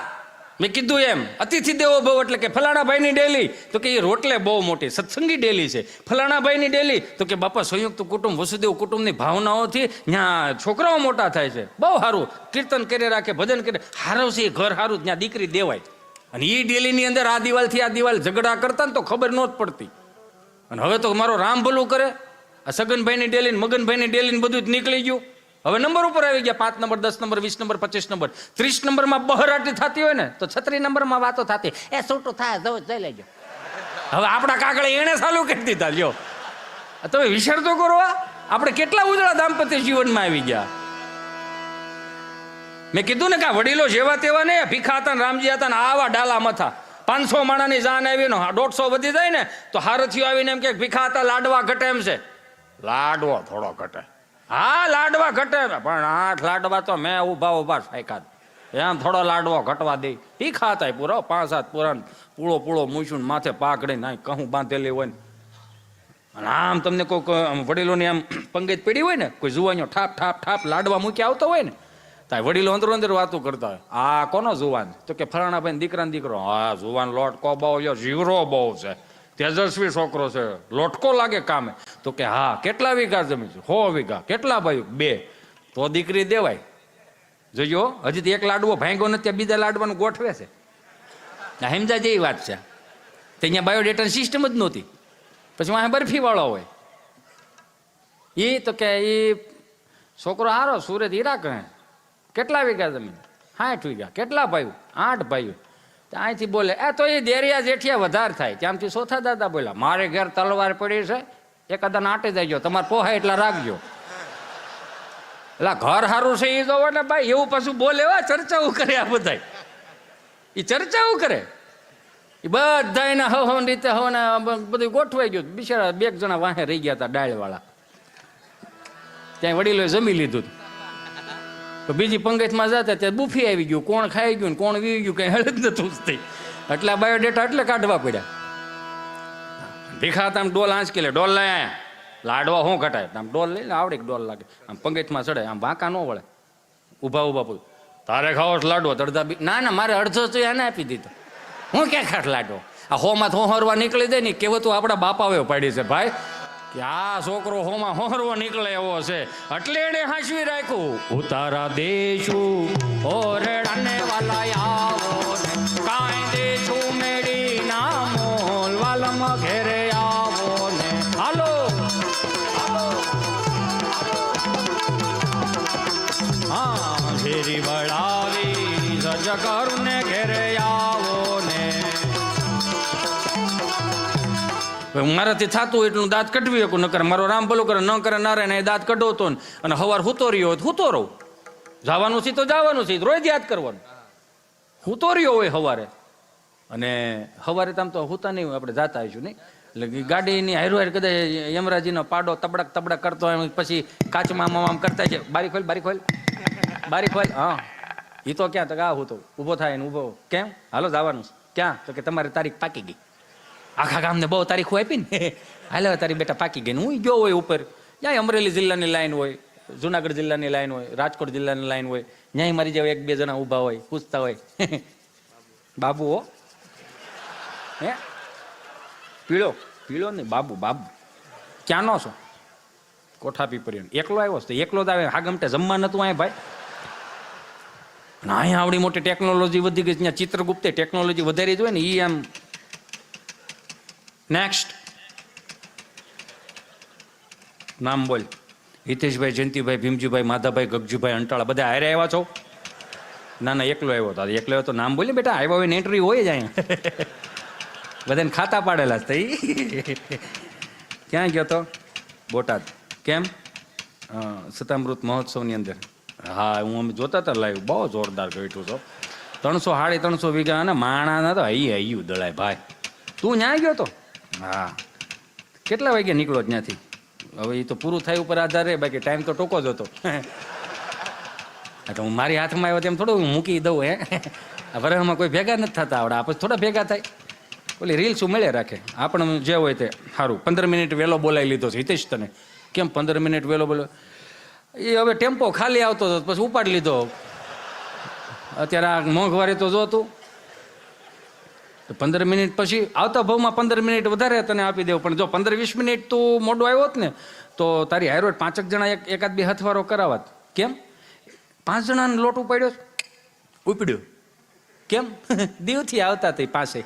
B: મેં કીધું એમ અતિથિ દેવો ભવ, એટલે કે ફલાણા ભાઈની ડેલી, તો કે એ રોટલે બહુ મોટી સત્સંગી ડેલી છે. ફલાણા ભાઈની ડેલી, તો કે બાપા સંયુક્ત કુટુંબ વસુદેવ કુટુંબની ભાવનાઓથી ત્યાં છોકરાઓ મોટા થાય છે. બહુ સારું કીર્તન કરી રાખે, ભજન કરે, હારું છે ઘર સારું, ત્યાં દીકરી દેવાય. અને એ ડેલીની અંદર આ દિવાલથી આ દિવાલ ઝઘડા કરતા ને તો ખબર નહોત પડતી. અને હવે તો મારો રામ ભલું કરે, આ સગનભાઈની ડેલી ને મગનભાઈની ડેલી ને બધું જ નીકળી ગયું. હવે નંબર ઉપર આવી ગયા, 5 નંબર 10 નંબર 20 નંબર 25 નંબર 30 નંબરમાં બહરાટી થતી હોય ને તો 36 નંબરમાં વાતો થતી, એ છૂટું થાય જવું જઈ લેજો. હવે આપણા કાકડે એને ચાલુ કરી દીધા. લ્યો તમે વિચાર તો કરો, આપણે કેટલા ઉજળા દાંપત્ય જીવનમાં આવી ગયા. મેં કીધું ને કે વડીલો જેવા તેવા ને ભીખા હતા ને રામજી હતા ને આવા ડાલા મથા. 500 માણાની જાન આવી ને 150 વધી જાય ને તો હારથીઓ આવીને એમ કે ભીખા હતા લાડવા ઘટે એમ છે. લાડવો થોડો ઘટે, હા લાડવા ઘટે, પણ 8 લાડવા તો મેં ઉભા સાયકા એમ થોડો લાડવો ઘટવા દે. ભીખા હતા પૂરો 5-7 પૂરા પૂળો મૂછું માથે પાઘડી ના કહું બાંધેલી હોય ને. અને આમ તમને કોઈ વડીલોની આમ પંગત પડી હોય ને, કોઈ જુવાનીઓ ઠાપ ઠાપ ઠાપ લાડવા મૂકી આવતો હોય ને, તાય વડીલો અંદર વાતો કરતા હોય, આ કોનો જુવાન, તો કે ફલાણા ભાઈ દીકરાનો દીકરો. હા જુવાન લોટકો બહુ, જીવરો બહુ છે, તેજસ્વી છોકરો છે, લોટકો લાગે કામે. તો કે હા કેટલા વીઘા જમીન છે? 100 વીઘા. કેટલા ભાઈ? 2. તો દીકરી દેવાય. જોજો હજી તો એક લાડવો ભાંગ્યો નથી, ત્યાં બીજા લાડવાનું ગોઠવે છે. સમજા જેવી વાત છે. તો અહીંયા બાયોડેટાની સિસ્ટમ જ નહોતી. પછી વાંહે બરફી વાળો હોય એ, તો કે એ છોકરો હારો સુરત હીરા કહે. કેટલા વીઘા જમીન? 60 વીઘા. કેટલા ભાઈઓ? 8 ભાઈઓ. અહીંથી બોલે એ તો એ દેરિયા જેઠિયા વધારે થાય. ત્યાંથી ચોથા દાદા બોલ્યા, મારે ઘેર તલવાર પડી છે, એકાદા નાટી દેજો, તમારે પોહાય એટલા રાખજો. એટલે ઘર સારું છે એ જોવો ને ભાઈ, એવું પાછું બોલે. ચર્ચાઓ કરે આ બધા, એ ચર્ચાઓ કરે. એ બધા એના હવન રીતે હવન બધું ગોઠવાઈ ગયું. બિચારા 2 જણા વાહે રહી ગયા હતા ડાળવાળા, ત્યાં વડીલોએ જમી લીધું. તો બીજી પંગતમાં જતા ત્યાં બુફી આવી ગયું, કોણ ખાઈ ગયું કોણ વી ગયું કઈ હળ જ નથી ઉઠતી. એટલે બાયોડેટા એટલે કાઢવા પડ્યા. ભીખા હતા આમ ડોલ આંચકી લે, ડોલ લઈ આયા, લાડવા શું ઘટાય, આમ ડોલ લઈને આવડે ડોલ લાગે, આમ પંગતમાં ચડે, આમ વાંકા ન વળે, ઊભા પૂછ તારે ખાવો લાડવો? તડતા ના મારે અડધો તો એને આપી દીધો, હું ક્યાં ખાટ લાડવો? આ હોમાં હોહરવા નીકળી જાય ને કહેવતું આપણા બાપાએ પાડી છે ભાઈ, કે આ છોકરો હોમાં હોહરવો નીકળે એવો છે, એટલે એને હાંસવી રાખ્યું. ઉતારા દેશું ઓરડાને વાલા આવો ને, કાંઈ દેશું મેડી ના મોલ વાલમ ઘેરે આવો ને. હાલો હા ઘેરી વળાવી સજ કરું ને ઘેરે આવો ને. મારાથી થતું એટલું દાંત કઢવી શકું, ન કરે મારો રામ ભલું કરે, ન કરે ના રહે ને દાંત કઢવતો ને, અને હવાર હુતો રહ્યો હોય હુતો રહું, જવાનું છે તો જવાનું છે, રોજ યાદ કરવાનું. હુતો રહ્યો હોય હવારે, અને હવારે તો આમ તો હુતા નહીં હોય, આપણે જાતા આવીશું નહીં, એટલે ગાડીની હારો હાર કદાચ યમરાજીનો પાડો તબડક કરતો હોય, પછી કાચમાં આમ કરતા છે, બારી ખોલ. હા એ તો ક્યાં? તો આ હું તો ઊભો થાય ને ઊભો, કેમ હાલો જવાનું ક્યાં? તો કે તમારી તારીખ પાકી ગઈ. આખા ગામને બહુ તારીખો આપી ને, હાલે તારી બેટા પાકી ગઈ ને. હું ગયો હોય ઉપર, ત્યાં અમરેલી જિલ્લાની લાઈન હોય, જુનાગઢ જિલ્લાની લાઈન હોય, રાજકોટ જિલ્લાની લાઈન હોય, ત્યાં મારી જેવા 1-2 જણા ઊભા હોય, પૂછતા હોય બાબુ હો, હે પીળો ને બાબુ ક્યાંનો છો? કોઠા પીપરિયો. એકલો આવ્યો તો એકલો જ આવે, હાગમટે જમવા નતું અહીંયા ભાઈ. અહીંયા આવડી મોટી ટેકનોલોજી વધી ગઈ, ત્યાં ચિત્રગુપ્તે ટેકનોલોજી વધારી જ હોય ને, એ આમ નેક્સ્ટ નામ બોલ. હિતેશભાઈ, જયંતિભાઈ, ભીમજીભાઈ, માધાભાઈ, ગગજીભાઈ, અંટાળા બધા હારે આવ્યા છો? ના એકલો આવ્યો હતો. એકલો આવ્યો તો નામ બોલી બેટા, આવ્યા હોય ને એન્ટ્રી હોય જ અહીંયા. બધાને ખાતા પાડેલા જ ક્યાં ગયો તો? બોટાદ. કેમ? સતામૃત મહોત્સવની અંદર. હા, હું અમે જોતા હતા લાઈવ. બહુ જોરદાર ગયું છો. 300-350 વીઘા અને માણાના તો હૈયું દળાય ભાઈ. તું ન્યા ગયો તો? હા. કેટલા વાગ્યા નીકળો ત્યાંથી? હવે એ તો પૂરું થાય ઉપર આધાર રહે, બાકી ટાઈમ તો ટોકો જ હતો. તો હું મારી હાથમાં આવ્યો તેમ થોડું હું મૂકી દઉં આ વરહમાં કોઈ ભેગા નથી થતા આવડે, આપણે થોડા ભેગા થાય. ઓલી રીલ્સ મળે રાખે આપણે જે હોય તે સારું. 15 મિનિટ વહેલો બોલાવી લીધો છે હિતેશ તને. કેમ 15 મિનિટ વહેલો બોલો? એ હવે ટેમ્પો ખાલી આવતો હતો પછી ઉપાડી લીધો. અત્યારે આ મોંઘવારી તો જો તું 15 મિનિટ પછી આવતા ભાવમાં 15 મિનિટ વધારે તને આપી દેવું, પણ જો 15-20 મિનિટ તું મોડું આવ્યો હોત ને તો તારી હાઈરોડ 5 જણા એકાદ બે હથવારો કરાવત. કેમ 5 જણાને લોટ ઉપાડ્યો? ઉપડ્યો. કેમ? દીવથી આવતા તે પાસે.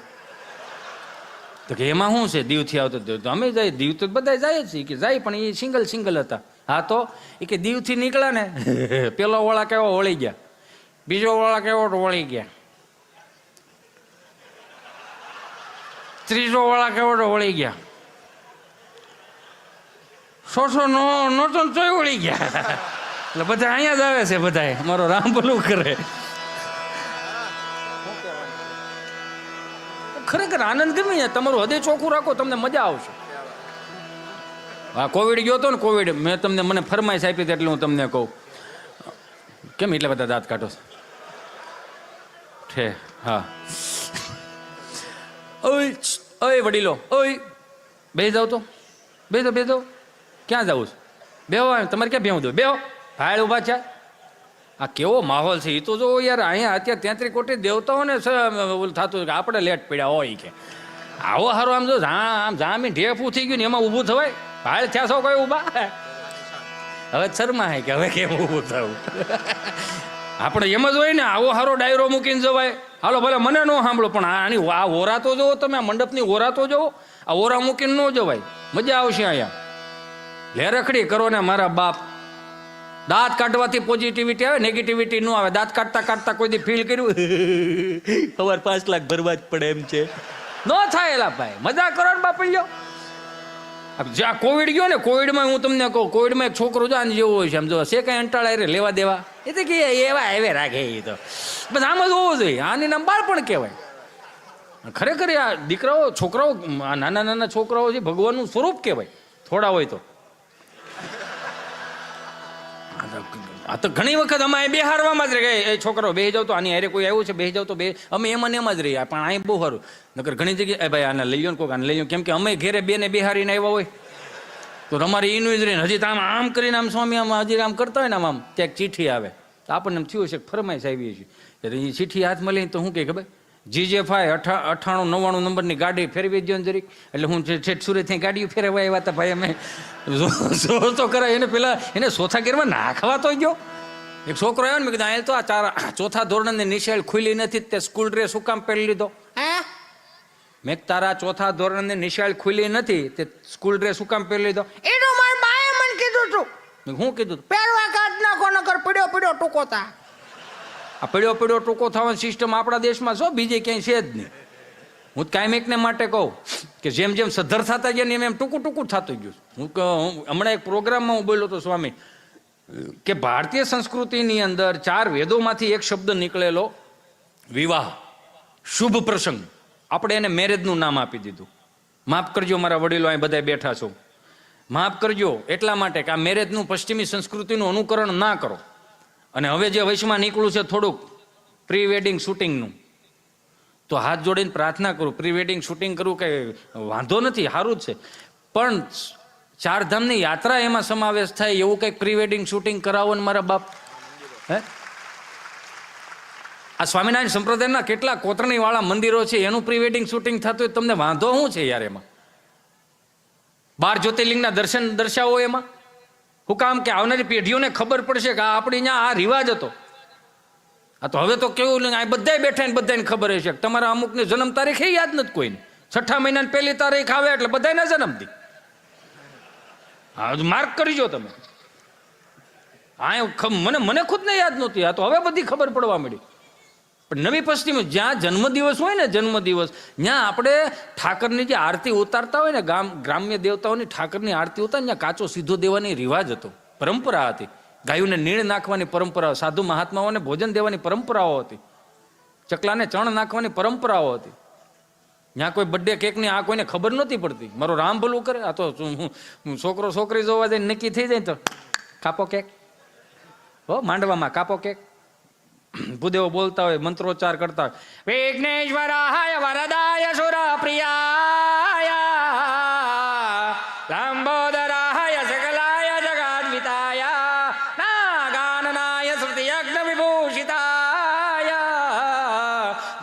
B: તો કે એમાં શું છે દીવથી આવતો? તો અમે જાય દીવ તો બધા જાય છીએ કે જાય, પણ એ સિંગલ હતા. હા તો એ કે દીવથી નીકળ્યા ને પેલો વાળા કેવો વળી ગયા, બીજો વાળા કેવો વળી ગયા, ત્રીજો વાળા કેવો વળી ગયા, 100 નો તોય વળી ગયા. એટલે બધા અહીંયા જ આવે છે. બધા અમારો રામ ભલું કરે. ખરેખર આનંદ ગમે. તમારું હૃદય ચોખ્ખું રાખો, તમને મજા આવશે. હા, કોવિડ ગયો હતો ને, કોવિડ મેં તમને મને ફરમાઈશ આપી હતી એટલે હું તમને કહું. કેમ એટલા બધા દાંત કાઢો છે? હા. ઓય વડીલો, ઓય બે જાવ તો બે દો. ક્યાં જવું છે? બેહો. તમારે ક્યાં બેહું દો? બેહો. ભાઈ ઉભા છે. આ કેવો માહોલ છે એ તો જો યાર. અહીંયા અત્યારે 33 કોટી દેવતાઓને ઓલું થતું કે આપણે લેટ પડ્યા હોય કે આવો હારો આમ જો આમ જામી ઢેફું થઈ ગયું ને એમાં ઊભું થવાય? ભાઈ થયા છો કોઈ ઊભા? હવે શર્મા હે કે હવે કેમ ઊભું થવું? આપણે એમ જ હોય ને, આવો હારો ડાયરો મૂકીને જવાય. હાલો ભલે મને ન સાંભળો, પણ આની આ ઓરા તો જોવો તમે, આ મંડપની ઓરા તો જોવો. આ ઓરા મૂકીને ન જવાય. મજા આવશે અહીંયા. લે રખડી કરો ને મારા બાપ. દાંત કાઢવાથી પોઝિટિવિટી આવે, નેગેટિવિટી ન આવે. દાંત કાઢતા કોઈ દી ફીલ કર્યું સવાર 5 લાખ ભરવા જ પડે એમ છે? ન થાય એલા ભાઈ. મજા કરો ને બાપડીઓ. જ્યાં કોવિડ ગયો ને, કોવિડમાં હું તમને કહું, કોવિડમાં એક છોકરો જાન જેવો હોય છે. આમ જો છે કઈ અંટાળા રે લેવા દેવા એ તો કે એવા આવે રાખે. એ તો બસ આમ જ હોવું જોઈએ. આની નામ બાળપણ કહેવાય. ખરેખર આ દીકરાઓ છોકરાઓ, નાના છોકરાઓ છે ભગવાનનું સ્વરૂપ કહેવાય થોડા હોય તો. આ તો ઘણી વખત અમે બેહાડવામાં જ રહે. એ છોકરો બેસી જાવ તો આની હારે કોઈ આવ્યું છે બેસી જાવ તો અમે એમાં એમ જ રહીએ. પણ અહીં બહુ સારું. નકર ઘણી જગ્યાએ ભાઈ આને લઈ લો ને, કોક આને લઈ લો. કેમ કે અમે ઘેરે બેને બેહારીને આવ્યા હોય તો અમારે એનું જ રહીને હજી તો આમ કરીને આમ સ્વામી આમ હજી આમ કરતા હોય ને આમ ત્યાં ચીઠી આવે તો આપણને એમ થયું છે ફરમાઈશ આવી છે. એટલે એ ચીઠી હાથમાં લઈને તો શું કહે ખબર? GJFI 98-99 નંબરની ગાડી ફેરવી દો ને જરીક. એટલે હું છેટ સુરતથી ગાડીઓ ફેરવા આવ્યા હતા ભાઈ. અમે તો કરાય એને પેલા એને ચોથા ગેરમાં નાખવા તો ગયો. એક છોકરો આવ્યો ને, મેં કીધું તો આ 4થા ધોરણની નિશાળ ખુલી નથી, તે સ્કૂલ ડ્રેસ શું કામ પહેરી લીધો? મેં તારા 4થા ધોરણની નિશાળ ખુલી નથી, તે સ્કૂલ ડ્રેસ શું કામ પહેરી લીધો? એ તો મારા બાએ મને કીધું તું. હું કીધું? પહેરવા કાઢ નાખો, નકર પડ્યો ટૂંકો થા. આ પડ્યો ટૂંકો થવાની સિસ્ટમ આપણા દેશમાં છો, બીજે ક્યાંય છે જ નહીં. હું કાંઈ એકને માટે કહું કે જેમ જેમ સદ્ધર થતા ગયા ને એમ ટૂંકું થતું ગયું. હું હમણાં એક પ્રોગ્રામમાં હું બોલ્યો હતો સ્વામી કે ભારતીય સંસ્કૃતિની અંદર 4 વેદોમાંથી એક શબ્દ નીકળેલો વિવાહ, શુભ પ્રસંગ. આપણે એને મેરેજનું નામ આપી દીધું. માફ કરજો મારા વડીલો, અહીં બધા બેઠા છો, માફ કરજો એટલા માટે કે આ મેરેજનું પશ્ચિમી સંસ્કૃતિનું અનુકરણ ના કરો. અને હવે જે વયસમાં નીકળ્યું છે થોડુંક પ્રી વેડિંગ શૂટિંગનું, તો હાથ જોડીને પ્રાર્થના કરું. પ્રી વેડિંગ શૂટિંગ કરવું કંઈ વાંધો નથી, સારું જ છે, પણ 4 ધામની યાત્રા એમાં સમાવેશ થાય એવું કંઈક પ્રી વેડિંગ શૂટિંગ કરાવો ને મારા બાપ. હે, આ સ્વામિનારાયણ સંપ્રદાયના કેટલા કોતરણી વાળા મંદિરો છે એનું પ્રી વેડિંગ શૂટિંગ થતું હોય, તમને વાંધો શું છે યાર? એમાં 12 જ્યોતિર્લિંગના દર્શન દર્શાવો એમાં. હું કામ કે આવનારી પેઢીઓને ખબર પડશે કે આ આપણી ત્યાં આ રિવાજ હતો. આ તો હવે તો કેવું આ બધા બેઠા ને બધાને ખબર હશે કે તમારા અમુકની જન્મ તારીખ એ યાદ નથી કોઈને. 6ઠા મહિનાની પહેલી તારીખ આવે એટલે બધાના જન્મથી. હા, માર્ક કરજો તમે. હા, મને ખુદને યાદ નહોતી. આ તો હવે બધી ખબર પડવા મળી. પણ નવી પશ્ચિમ જ્યાં જન્મદિવસ હોય ને જન્મદિવસ, ત્યાં આપણે ઠાકરની જે આરતી ઉતારતા હોય ને, ગ્રામ્ય દેવતાઓની ઠાકરની આરતી ઉતાર, ત્યાં કાચો સીધો દેવાની રિવાજ હતો, પરંપરા હતી. ગાયોને નીણ નાખવાની પરંપરા, સાધુ મહાત્માઓને ભોજન દેવાની પરંપરાઓ હતી, ચકલાને ચણ નાખવાની પરંપરાઓ હતી. ત્યાં કોઈ બર્થડે કેકની આ કોઈને ખબર નહોતી પડતી. મારો રામ ભલું કરે, આ તો છોકરો છોકરી જોવા જાય નક્કી થઈ જાય તો કાપો કેક, હો માંડવામાં કાપો કેક. ભૂદેવો બોલતા હોય, મંત્રોચ્ચાર કરતા હોય, વિઘ્નેશ્વરાય વરદાય સુરપ્રિયાય લંબોદરાય સકલાય જગાદ્વિતાય નાગાનનાય શ્રુતિયજ્ઞ વિભૂષિતાય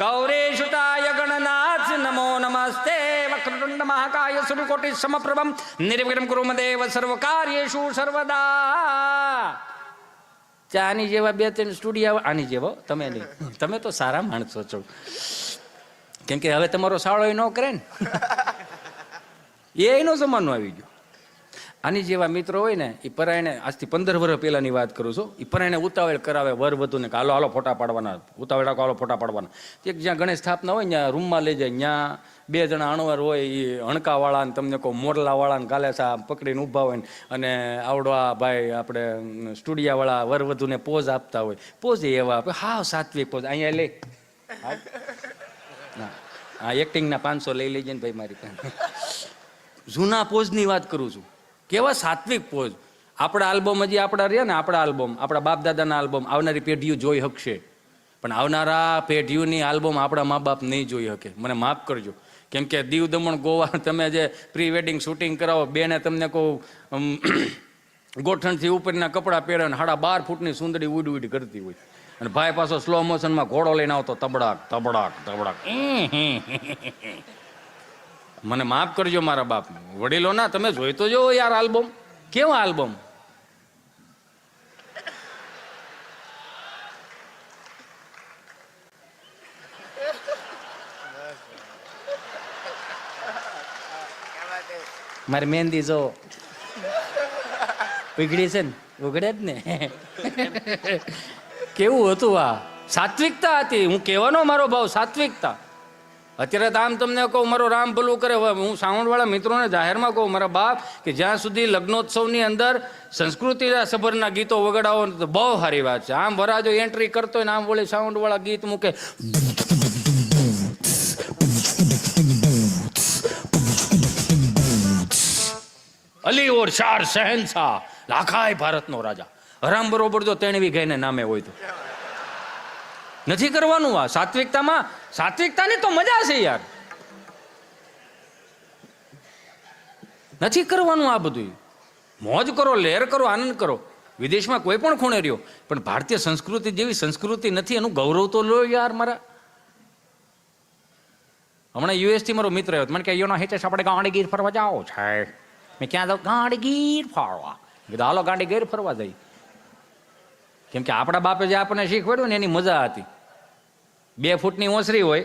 B: ગૌરીસુતાય ગણનાથ નમો નમસ્તે વક્રતુંડ મહાકાય સૂર્યકોટિ સમપ્રભમ નિર્વિઘ્નં કુરુ મદેવ સર્વકાર્યેષુ સર્વદા. આની જેવા 2-3 સ્ટુડિયો આની જેવો તમે નહીં, તમે તો સારા માણસો છો, કેમ કે હવે તમારો સાળો ન કરે ને, એનો જમાનો આવી ગયો. આની જેવા મિત્રો હોય ને, એ પરાયણે આજથી 15 વર્ષ પહેલાની વાત કરું છું, એ પરાયણે ઉતાવળ કરાવે વર વધુને કે હાલો હાલો ફોટા પાડવાના, ઉતાવળ રાખો હાલો ફોટા પાડવાના. એક જ્યાં ગણેશ સ્થાપના હોય ત્યાં રૂમમાં લઈ જાય, ત્યાં 2 જણા અણવર હોય, એ હણકાવાળા ને તમને કહું મોરલાવાળાને ગાલે સા પકડીને ઊભા હોય ને, અને આવડવા ભાઈ આપણે સ્ટુડિયાવાળા વર વધુને પોઝ આપતા હોય. પોઝ એવા આપે, હા સાત્વિક પોઝ. અહીંયા લે હા એક્ટિંગના 500 લઈ લેજે ને ભાઈ મારી પાસે. જૂના પોઝની વાત કરું છું, કેવા સાત્વિક પોઝ. આપણા આલ્બમ હજી આપણા રહ્યા ને, આપણા આલ્બમ, આપણા બાપ દાદાના આલ્બમ આવનારી પેઢીઓ જોઈ શકશે, પણ આવનારા પેઢીઓની આલ્બમ આપણા મા બાપ નહીં જોઈ શકે. મને માફ કરજો, કેમ કે દીવ દમણ ગોવા તમે જે પ્રી વેડિંગ શૂટિંગ કરાવો, બેને તમને કહું ગોઠણથી ઉપરના કપડાં પહેરે ને 12.5 ફૂટની સુંદરી ઉડ ઉડ કરતી હોય, અને ભાઈ પાછો સ્લો મોશનમાં ઘોડો લઈને આવતો તબડાક તબડાક તબડાક. મને માફ કરજો મારા બાપ, વડીલો ના, તમે જોઈ તો જો યાર આલ્બમ, કેવા આલ્બમ. મારી મહેંદી જો પીગળી છે ને, ઉઘડે જ ને. કેવું હતું આ, સાત્વિકતા હતી. હું કહેવાનો મારો ભાવ સાત્વિકતા. અત્યારે તો આમ તમને કહું, મારો રામ ભલું કરે, હું સાઉન્ડવાળા મિત્રોને જાહેરમાં કહું, મારા બાપ, કે જ્યાં સુધી લગ્નોત્સવની અંદર સંસ્કૃતિ સભરના ગીતો વગાડાવો તો બહુ સારી વાત છે. આમ વરાજો એન્ટ્રી કરતો હોય ને આમ વળી સાઉન્ડવાળા ગીત મૂકે, અલી ઓર શાર શહેનશાહ, લાખાય ભારતનો રાજા. હરામ બરોબર જો 3 વીઘાને નામે હોય તો નથી કરવાનું. આ સાત્વિકતામાં, સાત્વિકતાની તો મજા છે યાર, નથી કરવાનું આ બધું. મોજ કરો, લહેર કરો, આનંદ કરો. વિદેશમાં કોઈ પણ ખૂણે રહ્યો, પણ ભારતીય સંસ્કૃતિ જેવી સંસ્કૃતિ નથી, એનું ગૌરવ તો લો યાર. મારા હમણાં US થી મારો મિત્ર આવ્યો, મને કે યોના હિતેશ આપણે ગાંડીગીર ફરવા જાઓ છે. મેં ક્યાં જાઉં? ગાંડીગીર ફરવા. કીધું હાલો ગાંડીગીર ફરવા જઈ. કેમ કે આપણા બાપે જે આપણને શીખવાડ્યું ને એની મજા હતી. 2 ફૂટની ઓસરી હોય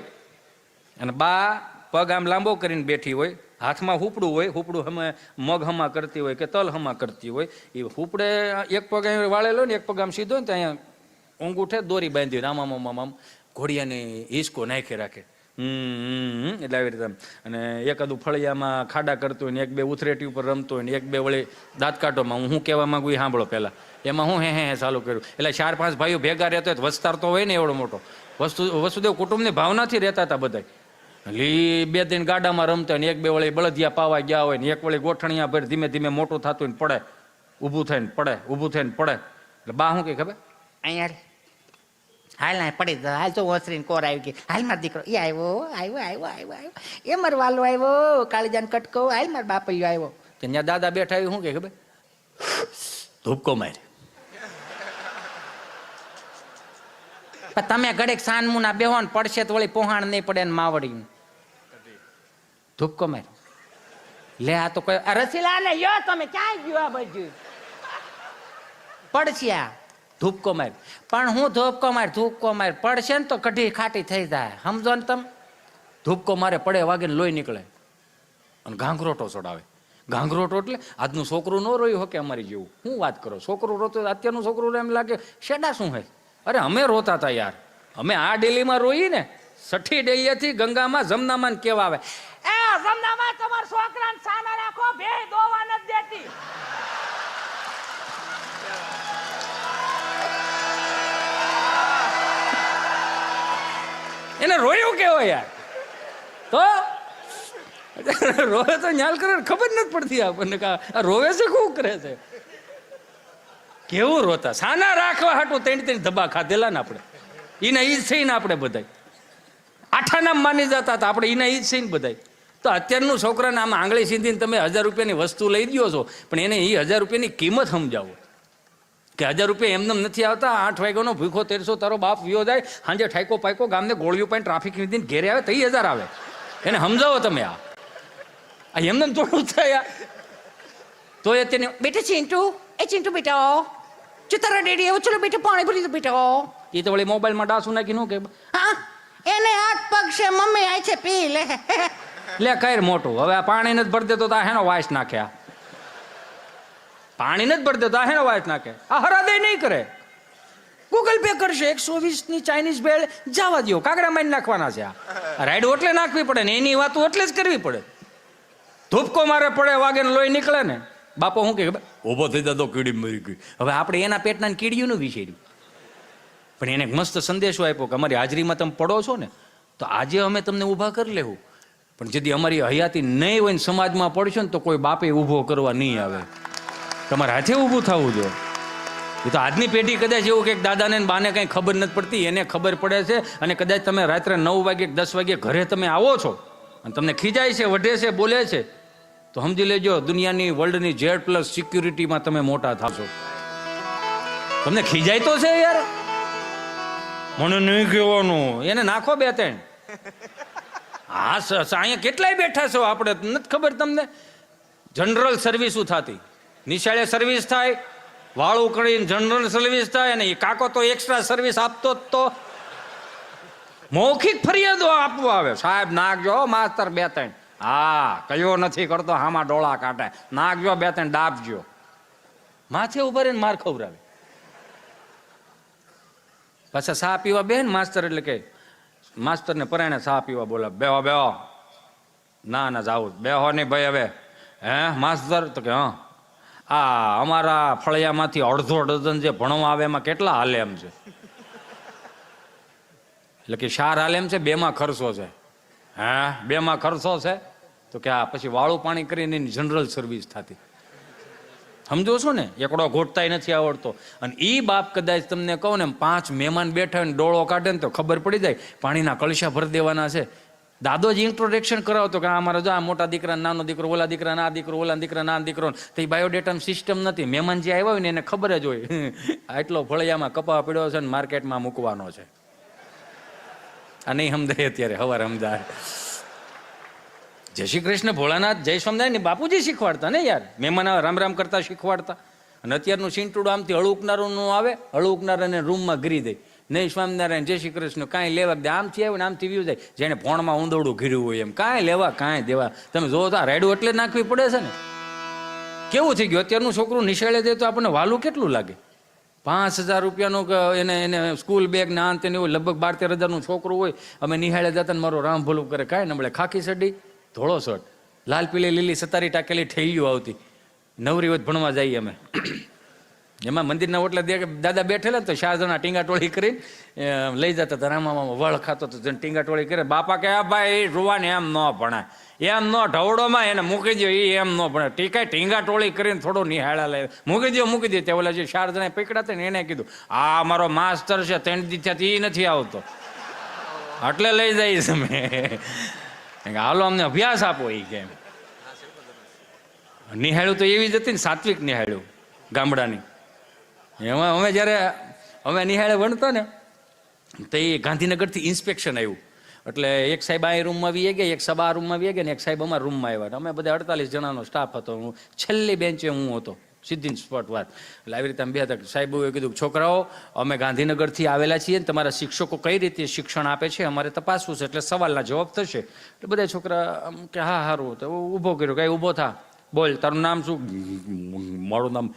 B: અને બા પગ આમ લાંબો કરીને બેઠી હોય, હાથમાં હુપડું હોય, હુપડું હમે મગ હમા કરતી હોય કે તલ હમા કરતી હોય. એ હુપડે એક પગ અહીં વાળેલો ને એક પગ આમ સીધો ને ત્યાં ઊંઘુઠે દોરી બાંધી હોય, આમ ઘોડિયાને હિસકો નાખી રાખે. એટલે આવી રીતે. અને એકાદું ફળિયામાં ખાડા કરતું હોય ને 1-2 ઉથરેટી ઉપર રમતો હોય ને 1-2 વળી દાંત કાઢોમાં. હું કહેવા માંગુ એ સાંભળો પહેલા. એમાં હું હે ચાલુ કર્યું. એટલે 4-5 ભાઈઓ ભેગા રહેતો હોય, વસ્તાર તો હોય ને એવડો મોટો. વસુદેવ કુટુંબની ભાવનાથી રહેતા હતા બધા. લી 2-3 ગાડામાં રમતા હોય ને 1-2 વળી બળદિયા પાવા ગયા હોય ને 1 વળી ગોઠણિયા ભર ધીમે ધીમે મોટું થતું હોય ને પડે, ઊભું થઈને પડે, ઊભું થઈને પડે. એટલે બા શું કે ખબર,
C: અહીંયા હાલ ના પડી જાય, હાલ તો ઓસરીને કોર આવી ગઈ, હાલ મારો દીકરો એ આવ્યો આવ્યો આવ્યો આવ્યો આવ્યો, એ મારો વાલો આવ્યો, કાળીજાન કટકો, હાલ મારો બાપૈયો આવ્યો.
B: ત્યાં દાદા બેઠા આવ્યું શું કે ખબર, ધૂપકો મારે.
C: તમે ઘડેક સાન મુના બેહો ને પડશે તો વળી પોહાણ નહીં પડે ને માવડી ધૂપકો માર લે. આ તો કોઈ રસીલા ને યો તમે ક્યાં ગયો આ બધું પડશે આ ધૂપકો માર. પણ હું ધૂપકો માર, ધૂપકો માર પડશે ને તો કઢી ખાટી થઈ જાય, સમજો ને તમે.
B: ધૂપકો મારે પડે વાગે લોહી નીકળે અને ઘાંઘરોટો ચડાવે. ઘાંઘરોટો એટલે આજનું છોકરું ન રોયું હોય કે અમારી જેવું. શું વાત કરો, છોકરું રોતો, અત્યારનું છોકરું એમ લાગે શેડા શું હે. અરે અમે રોતા હતા યાર, અમે આ ડેલીમાં રોઈએ ને, સઠ્ઠી ડેલીએથી ગંગામાં જમનામાં કેવા આવે,
C: એ જમનામાં તમારા છોકરાને સાના રાખો, બે દોવા નથી દેતી.
B: એને રોયું કેવો યાર? તો રોવે તો ન્યાલ કરે, ખબર નથી પડતી આપણને કે આ રોવે છે શું કરે છે. કેવું રોતા, સાના રાખવા હાટું ત્રણ ધબ્બા ખાધેલા ને આપણે. એના ઈ જ છે ને આપણે બધાય આઠા નામ માની જતા હતા આપણે, એના ઈ જ છે ને બધાય. તો અત્યારનું છોકરાને આમ આંગળી સીધીને તમે 1000 રૂપિયાની વસ્તુ લઈ દો છો, પણ એને એ 1000 રૂપિયાની કિંમત સમજાવો કે 1000 રૂપિયા એમને નથી આવતા. 8 વાગ્યાનો ભૂખો 1300 તારો બાપ વિયો જાય, સાંજે ઠાઈકો પાઈકો ગામને ગોળીઓ પાઈને ટ્રાફિક લીધીને ઘેરે આવે તો 1000 આવે. એને સમજાવો તમે. આ એમને થોડું થાય. તો એ તેને
C: બેટા ચિંટુ, એ ચિંટુ બેટા, જો તારા ડેડી એવું, ચલો બેટા પાણી ભરી દો બેટા.
B: એ તો વળી મોબાઈલમાં ડાસું નાખી નું કે
C: હા, એને હાથ પગ છે, મમ્મી આય છે, પી લે.
B: લે કઈ મોટું. હવે આ પાણી નથી ભરી દેતો તો આ હેનો વાસ નાખ્યા. પાણી નથી ભરી દેતો આ હેનો વાસ નાખે. આ હરાદે નહીં કરે, ગૂગલ પે કરશે. 120ની ચાઇનીઝ ભેળ જવા દો, કાગડા મારી નાખવાના છે. આ રાઈડ ઓટલે નાખવી પડે ને, એની વાતો એટલે જ કરવી પડે. ધૂપકો મારે પડે, વાગે ને લોહી નીકળે ને, બાપો શું કે ઊભો થઈ જતો કીડી મરી ગઈ. હવે આપણે એના પેટના કીડીઓનું વિચાર્યું, પણ એને મસ્ત સંદેશો આપ્યો કે અમારી હાજરીમાં તમે પડો છો ને તો આજે અમે તમને ઊભા કરી લેવું, પણ જેથી અમારી હયાતી નહીં હોય ને સમાજમાં પડશો ને તો કોઈ બાપે ઊભો કરવા નહીં આવે. તમારે હાથે ઊભું થવું જોઈએ. એ તો આજની પેઢી કદાચ એવું કે દાદાને ને બાને કંઈ ખબર નથી પડતી, એને ખબર પડે છે. અને કદાચ તમે રાત્રે 9 વાગે 10 વાગે ઘરે તમે આવો છો અને તમને ખીજાય છે, વઢે છે, બોલે છે, તો સમજી લેજો દુનિયાની વર્લ્ડની Z+ સિક્યુરિટીમાં તમે મોટા થશો. તમને ખીજાય તો છે યાર, મને નહીં કહેવાનું. એને નાખો 2-3. હા અહીંયા કેટલાય બેઠા છો આપણે, નથી ખબર તમને. જનરલ સર્વિસ થતી, નિશાળે સર્વિસ થાય, વાળું કરીને જનરલ સર્વિસ થાય, અને એ કાકો તો એક્સ્ટ્રા સર્વિસ આપતો જ. તો મૌખિક ફરિયાદો આપવો આવે, સાહેબ નાખજો માસ્તર 2-3. હા કયો નથી કરતો, હામાં ડોળા કાઢે, નાખજો 2-3 દાબજો. માથે ઉભા રહીને માર ખવડાવે. પાછા સા પીવા બેન માસ્તર, એટલે કે માસ્તરને પરાયણે સા પીવા બોલા, બેહો બેહો. ના ના જાવું બેહો નહીં ભાઈ. હવે હે માસ્તર? તો કે હા, આ અમારા ફળિયામાંથી અડધો ડઝન જે ભણવા આવે એમાં કેટલા હાલે એમ છે? એટલે કે 4 હાલે એમ છે, 2માં ખર્ચો છે. હા 2માં ખર્ચો છે? તો કે આ પછી વાળું પાણી કરીને એની જનરલ સર્વિસ થતી. સમજો છો ને, એકડો ઘોટતાય નથી આવડતો. અને એ બાપ કદાચ તમને કહું ને 5 મહેમાન બેઠા હોય ને ડોળો કાઢે ને તો ખબર પડી જાય પાણીના કળશા ભરી દેવાના છે. દાદો જ ઇન્ટ્રોડક્શન કરાવતો કે અમારા જો આ મોટા દીકરા, નાનો દીકરો, ઓલા દીકરા, ના દીકરો, ઓલા દીકરા, ના દીકરો. તો એ બાયોડેટાની સિસ્ટમ નથી. મહેમાન જે આવ્યા હોય ને એને ખબર જ હોય આટલો ફળિયામાં કપા પડ્યો છે ને માર્કેટમાં મૂકવાનો છે. આ નહીં સમજાય અત્યારે, હવારે સમજાય. જય શ્રી કૃષ્ણ ભોળાનાથ, જય સ્વામિનારાયણ ને બાપુજી શીખવાડતા ને યાર. મહેમાન આવે રામ રામ કરતા શીખવાડતા. અને અત્યારનું ચીંટુડું આમથી હળુકનારું આવે, હળુકનારાને રૂમમાં ઘીરી દે, નહીં સ્વામિનારાયણ જય શ્રી કૃષ્ણ કાંઈ લેવા દે. આમથી આવે ને આમથી વ્યુ જાય, જેને ભોણમાં ઊંદોડું ઘીર્યું હોય એમ. કાંઈ લેવા કાંઈ દેવા. તમે જોવો તો આ રાયડું એટલે નાખવી પડે છે ને. કેવું થઈ ગયું અત્યારનું છોકરું નિશાળે દે તો આપણને વાલું કેટલું લાગે. 5000 રૂપિયાનું એને સ્કૂલ બેગ ને આંત ને એવું, લગભગ 12-13 હજારનું છોકરું હોય. અમે નિહાળે જતા ને મારો રામ ભલું કરે, કાંઈ નબળે ખાખી સડી, ધોળો શર્ટ, લાલ પીલી લીલી સતારી ટાકેલી ઠેલીઓ આવતી. નવરી વધ ભણવા જઈએ અમે. એમાં મંદિરના ઓટલે દાદા બેઠેલા તો 4 જણા ટીંગાટોળી કરીને લઈ જતા હતા. રામામાં વળ ખાતો તો ટીંગાટોળી કરે. બાપા કે ભાઈ રૂવાને એમ ન ભણાય, એમ ન ઢવડોમાં એને મૂકી દો, એ એમ ન ભણે. ટીકાય ટીંગાટોળી કરીને થોડો નિહાળા લે, મૂકી દે. તે ઓલા જે 4 જણા પકડા હતા ને એને કીધું આ મારો માસ્તર છે, 3 દીથી એ નથી આવતો એટલે લઈ જઈશ અમે. હાલો અમને અભ્યાસ આપો. એ કેમ નિહાળ્યું તો એવી જ હતી ને, સાત્વિક નિહાળ્યું ગામડાની. એમાં અમે જ્યારે અમે નિહાળે ભણતા ને તો એ ગાંધીનગરથી ઇન્સ્પેક્શન આવ્યું. એટલે એક સાહેબ આ રૂમમાં આવી ગયા, એક સાહેબ આ રૂમમાં આવી ગયા ને એક સાહેબ અમારા રૂમમાં આવ્યા. અમે બધા 48 જણાનો સ્ટાફ હતો. હું છેલ્લી બેન્ચે હું હતો. સીધી સ્પોટ વાત. એટલે આવી રીતે અમે બે હતા. સાહેબોએ કીધું છોકરાઓ અમે ગાંધીનગરથી આવેલા છીએ ને તમારા શિક્ષકો કઈ રીતે શિક્ષણ આપે છે અમારે તપાસવું છે, એટલે સવાલના જવાબ થશે. એટલે બધા છોકરા કે હા સારું. તો ઊભો કર્યો, કાંઈ ઊભો થા, બોલ તારું નામ શું? મારું નામ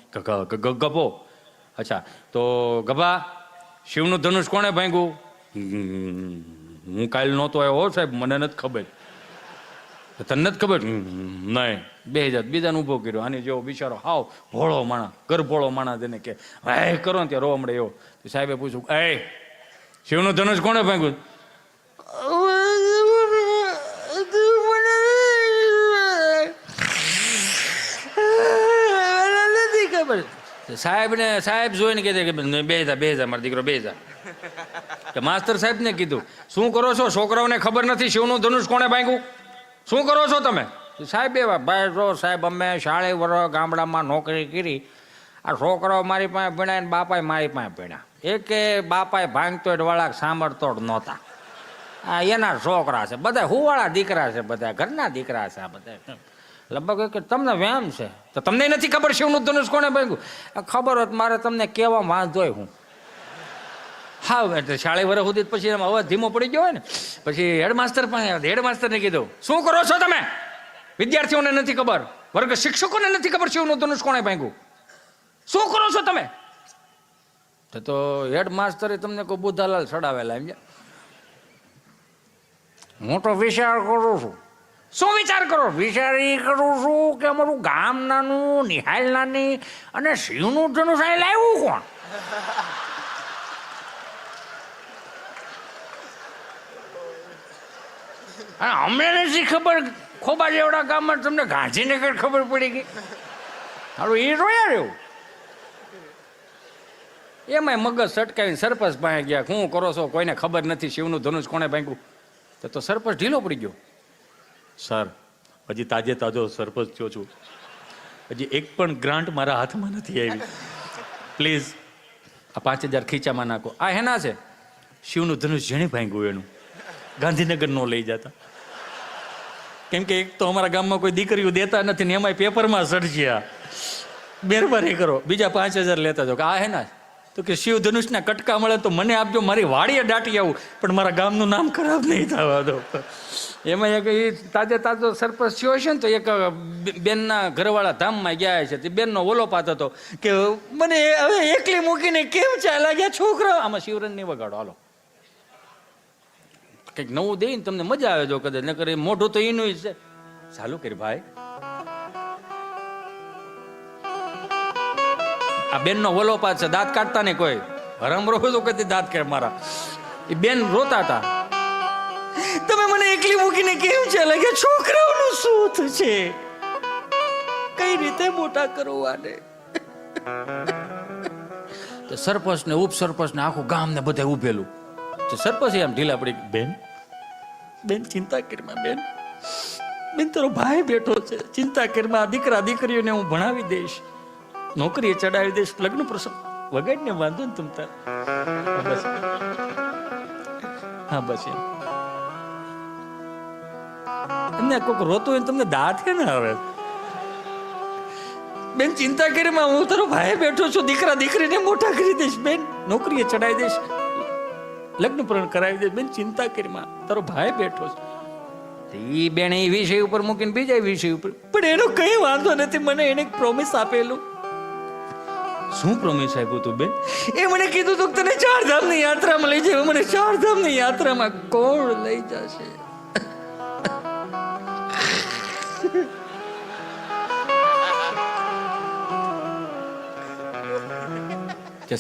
B: ગભો. અચ્છા તો ગભા શિવનું ધનુષ કોણે ભાંગ્યું? હું કાલ નહોતો આવ્યો હો સાહેબ, મને નથી ખબર. તને નથી ખબર? નહીં. 2000 બીજાને ઊભો કર્યો. આની જેવો બિચારો હાવ ભોળો માણા, ગરભોળો માણા જેને કે હાય કરો ને ત્યાં રોવા મળે એવો. સાહેબે પૂછ્યું, એ શિવનું ધનુષ કોણે ભાંગ્યું? નથી ખબર. સાહેબ જોઈને કહે કે બે જા મારો દીકરો બે જા. કે માસ્તર સાહેબ ને કીધું, શું કરો છો? છોકરાઓને ખબર નથી શિવનું ધનુષ કોણે ભાંગ્યું? શું કરો છો તમે? સાહેબ એવા ભાઈ જો સાહેબ અમે 40 વર્ષ ગામડામાં નોકરી કરી. આ છોકરાઓ મારી પાસે ભણ્યા ને બાપાએ મારી પાસે ભણ્યા. એકે બાપાએ ભાંગતો વાળા સાંભળતો જ નહોતા. આ એના છોકરા છે બધા, હુવાળા દીકરા છે બધા, ઘરના દીકરા છે આ બધા. લગભગ કે તમને વ્યામ છે તો તમને નથી ખબર શિવનું ધનુષ કોણે ભાંગ્યું? ખબર હોત મારે તમને કહેવા વાંધો હોય હું. હા એટલે 40 વર્ષ સુધી પછી એમ અવાજ ધીમો પડી ગયો હોય ને પછી હેડમાસ્ટર પાસે આવ્યા. હેડમાસ્ટરને કીધું, શું કરો છો તમે? વિદ્યાર્થીઓને નથી ખબર, વર્ગ શિક્ષકોને નથી ખબર શિવનું ધનુષ કોણે ભાંગ્યું? શું કરો છો તમે? તો હેડમાસ્ટરે તમને કોઈ બુધાલાલ ચડાવેલા એમ. હું તો વિચાર કરું છું. શું વિચાર કરો? વિચાર એ કરું છું કે અમારું ગામ નાનું, નિહાલ નાની અને શિવનું ધનુષ અહીં લાવ્યું કોણ? અમને નથી ખબર. ખોબા જેવડા ગામમાં તમને ગાંધીનગર ખબર પડી ગઈ. હારું એ રોયા રહ્યું. એમાંય મગજ સટકાવીને સરપંચ પાસે ગયા. શું કરો છો? કોઈને ખબર નથી શિવનું ધનુષ કોણે ભાંગ્યું? તો સરપંચ ઢીલો પડી ગયો. સર હજી તાજો સરપંચ થયો છું, હજી એક પણ ગ્રાન્ટ મારા હાથમાં નથી આવી. પ્લીઝ આ 5000 ખીચામાં નાખો. આ હેના છે? શિવનું ધનુષ જેણે ભાંગ્યું એનું. ગાંધીનગર નો લઈ જતા. કેમ કે એક તો અમારા ગામમાં કોઈ દીકરીઓ દેતા નથી ને એમાંય પેપરમાં સર્જ્યા. મહેરબાની કરો બીજા 5000 લેતા જાઓ. કે આ હે ના તો કે શિવ ધનુષના કટકા મળે તો મને આપજો, મારી વાડીએ દાટી આવું, પણ મારા ગામનું નામ ખરાબ નહીં થવા દો. એમાં એક એ તાજો સરપંચ થયો છે ને તો એક બેનના ઘરવાળા ધામમાં ગયા છે. તે બેનનો ઓલોપાત હતો કે મને હવે એકલી મૂકીને કેમ ચાલ્યા ગયા છોકરા. આમાં શિવરન નહીં વગાડો, હાલો કંઈક નવું દઈને તમને મજા આવે. જો કદાચ નકર મોઢું તો એનું છે. ચાલુ કરી ભાઈ. આ બેન નો વલોપાત છે, દાંત કાઢતા ને કોઈ હરામ રહો તો કદી દાંત કાઢ મારા. એ બેન રોતા હતા, તમે મને એકલી મૂકીને કેમ ચાલે કે છોકરાઓનું શું થશે, કઈ રીતે મોટા કરવાને. તો સરપંચ ને ઉપસરપંચ ને આખું ગામ ને બધા ઉભેલું. તો સરપંચ એમ ઢીલા પડી, બેન ચિંતા કરમાં, બેન તારો ભાઈ બેઠો છે, ચિંતા કરમાં, દીકરા દીકરીઓને હું ભણાવી દઈશ, નોકરીએ ચડાવી દઈશ, લગ્ન પ્રસંગ વગાડીને વાંધો ને તમ તાર. બસ હા બસ એમને કોઈક રોતું હોય તમને દાંત કે ના આવે. બેન ચિંતા કરમાં, હું તારો ભાઈ બેઠો છું, દીકરા દીકરીને મોટા કરી દઈશ, બેન નોકરીએ ચડાવી દઈશ, લગ્ન પણ કરાવી દઈશ, બેન ચિંતા કરમાં, તારો ભાઈ બેઠો છે. એ બેન એ વિષય ઉપર મૂકીને બીજા વિષય ઉપર, પણ એનો કઈ વાંધો નથી. મને એને પ્રોમિસ આપેલું. શું પ્રોમિસ આપ્યું તું બેન? એ મને કીધું તું તને 4 ધામની યાત્રામાં લઈ જાય. મને 4 ધામની યાત્રામાં કોણ લઈ જશે?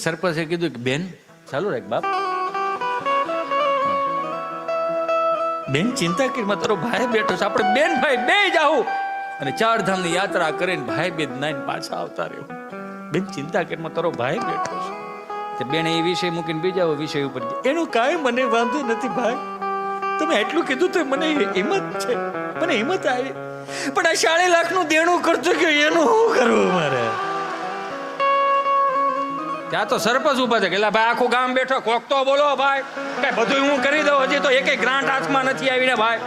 B: સરપંચે કીધું કે બેન ચાલુ રાખ બાપ, બેન ચિંતા કરી, તારો ભાઈ બેઠો છે, આપણે બેન ભાઈ બે જાવું અને 4 ધામની યાત્રા કરીને ભાઈ બેન નાઈને પાછા આવતા રહ્યો. બેન ચિંતા કરી, તારો ભાઈ બેઠો છે. બેન એ વિષય મૂકીને બીજા વિષય ઉપર, એનું કાંઈ મને વાંધો નથી ભાઈ, તમે એટલું કીધું તો મને હિંમત છે, મને હિંમત આવી, પણ આ 40 લાખનું દેણું કરતો ગયો, એનું શું કરવું મારે? ત્યાં તો સરપંચ ઉભા છે કે ભાઈ આખું ગામ બેઠો, કોક તો બોલો ભાઈ, કઈ બધું હું કરી દઉં, હજી તો એક ગ્રાન્ટ હાથમાં નથી આવીને ભાઈ,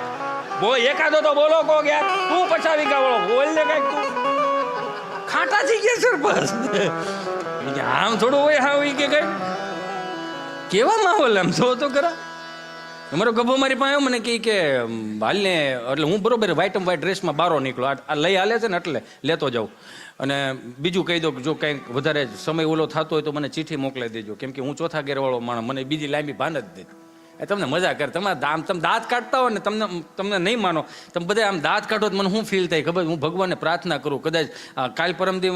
B: બોલ એકાદો તો બોલો કોક યાર, તું પછાવી કા બોલો, બોલ ને કઈક. તું ખાટા થઈ ગયા સરપંચ, આમ થોડું હોય હા કે કઈ કેવા માહોલ આમ જો તો ખરા. અમારો ગભો મારી પાસે આવ્યો, મને કહે કે હાલને, એટલે હું બરોબર વ્હાઈટ ડ્રેસમાં બારો નીકળો, આ લઈ હાલે છે ને એટલે લેતો જાઉં, અને બીજું કહી દો કે જો કંઈક વધારે સમય ઓલો થતો હોય તો મને ચિઠ્ઠી મોકલાવી દેજો, કેમ કે હું ચોથા ઘેરવાળો માણસ, મને બીજી લાંબી ભાન જ દે. એ તમને મજા કરે. તમારે આમ તમે દાંત કાઢતા હો ને તમને નહીં માનો, તમે બધા આમ દાંત કાઢો તો મને શું ફીલ થાય ખબર? હું ભગવાનને પ્રાર્થના કરું, કદાચ કાલ પરમદી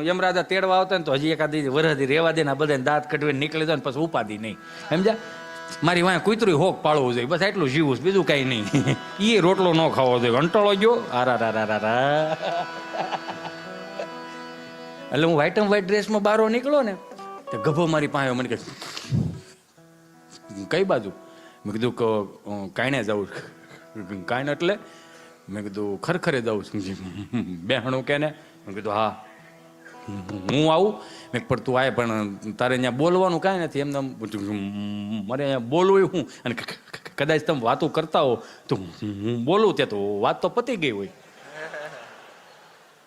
B: યમરાજા તેડવા આવતા ને તો હજી એકાદી વરહદી રહેવા દે ને, બધાને દાંત કાઢવીને નીકળી જાય ને પછી ઉપાધિ નહીં. સમજ્યા? મારી વાંહે કૂતરું હોક પાળવું જોઈએ, બસ એટલું જીવું, બીજું કાંઈ નહીં. એ રોટલો ન ખાવો જોઈએ, કંટાળો ગયો. એટલે હું વ્હાઈટ ડ્રેસમાં બહાર નીકળો ને તો ગભો મારી પાસે મને કહે કઈ બાજુ? મેં કીધું કાંઈને જાઉં. કાંઈ એટલે? મેં કીધું ખરખરે જાઉં છું. બેહણું કે ને? મેં કીધું હા હું આવું. મેં પણ તું આય, પણ તારે અહીંયા બોલવાનું કાંઈ નથી. એમને મારે અહીંયા બોલવું હું, અને કદાચ તમે વાતો કરતા હો તો હું બોલું ત્યાં તો વાત તો પતી ગઈ હોય.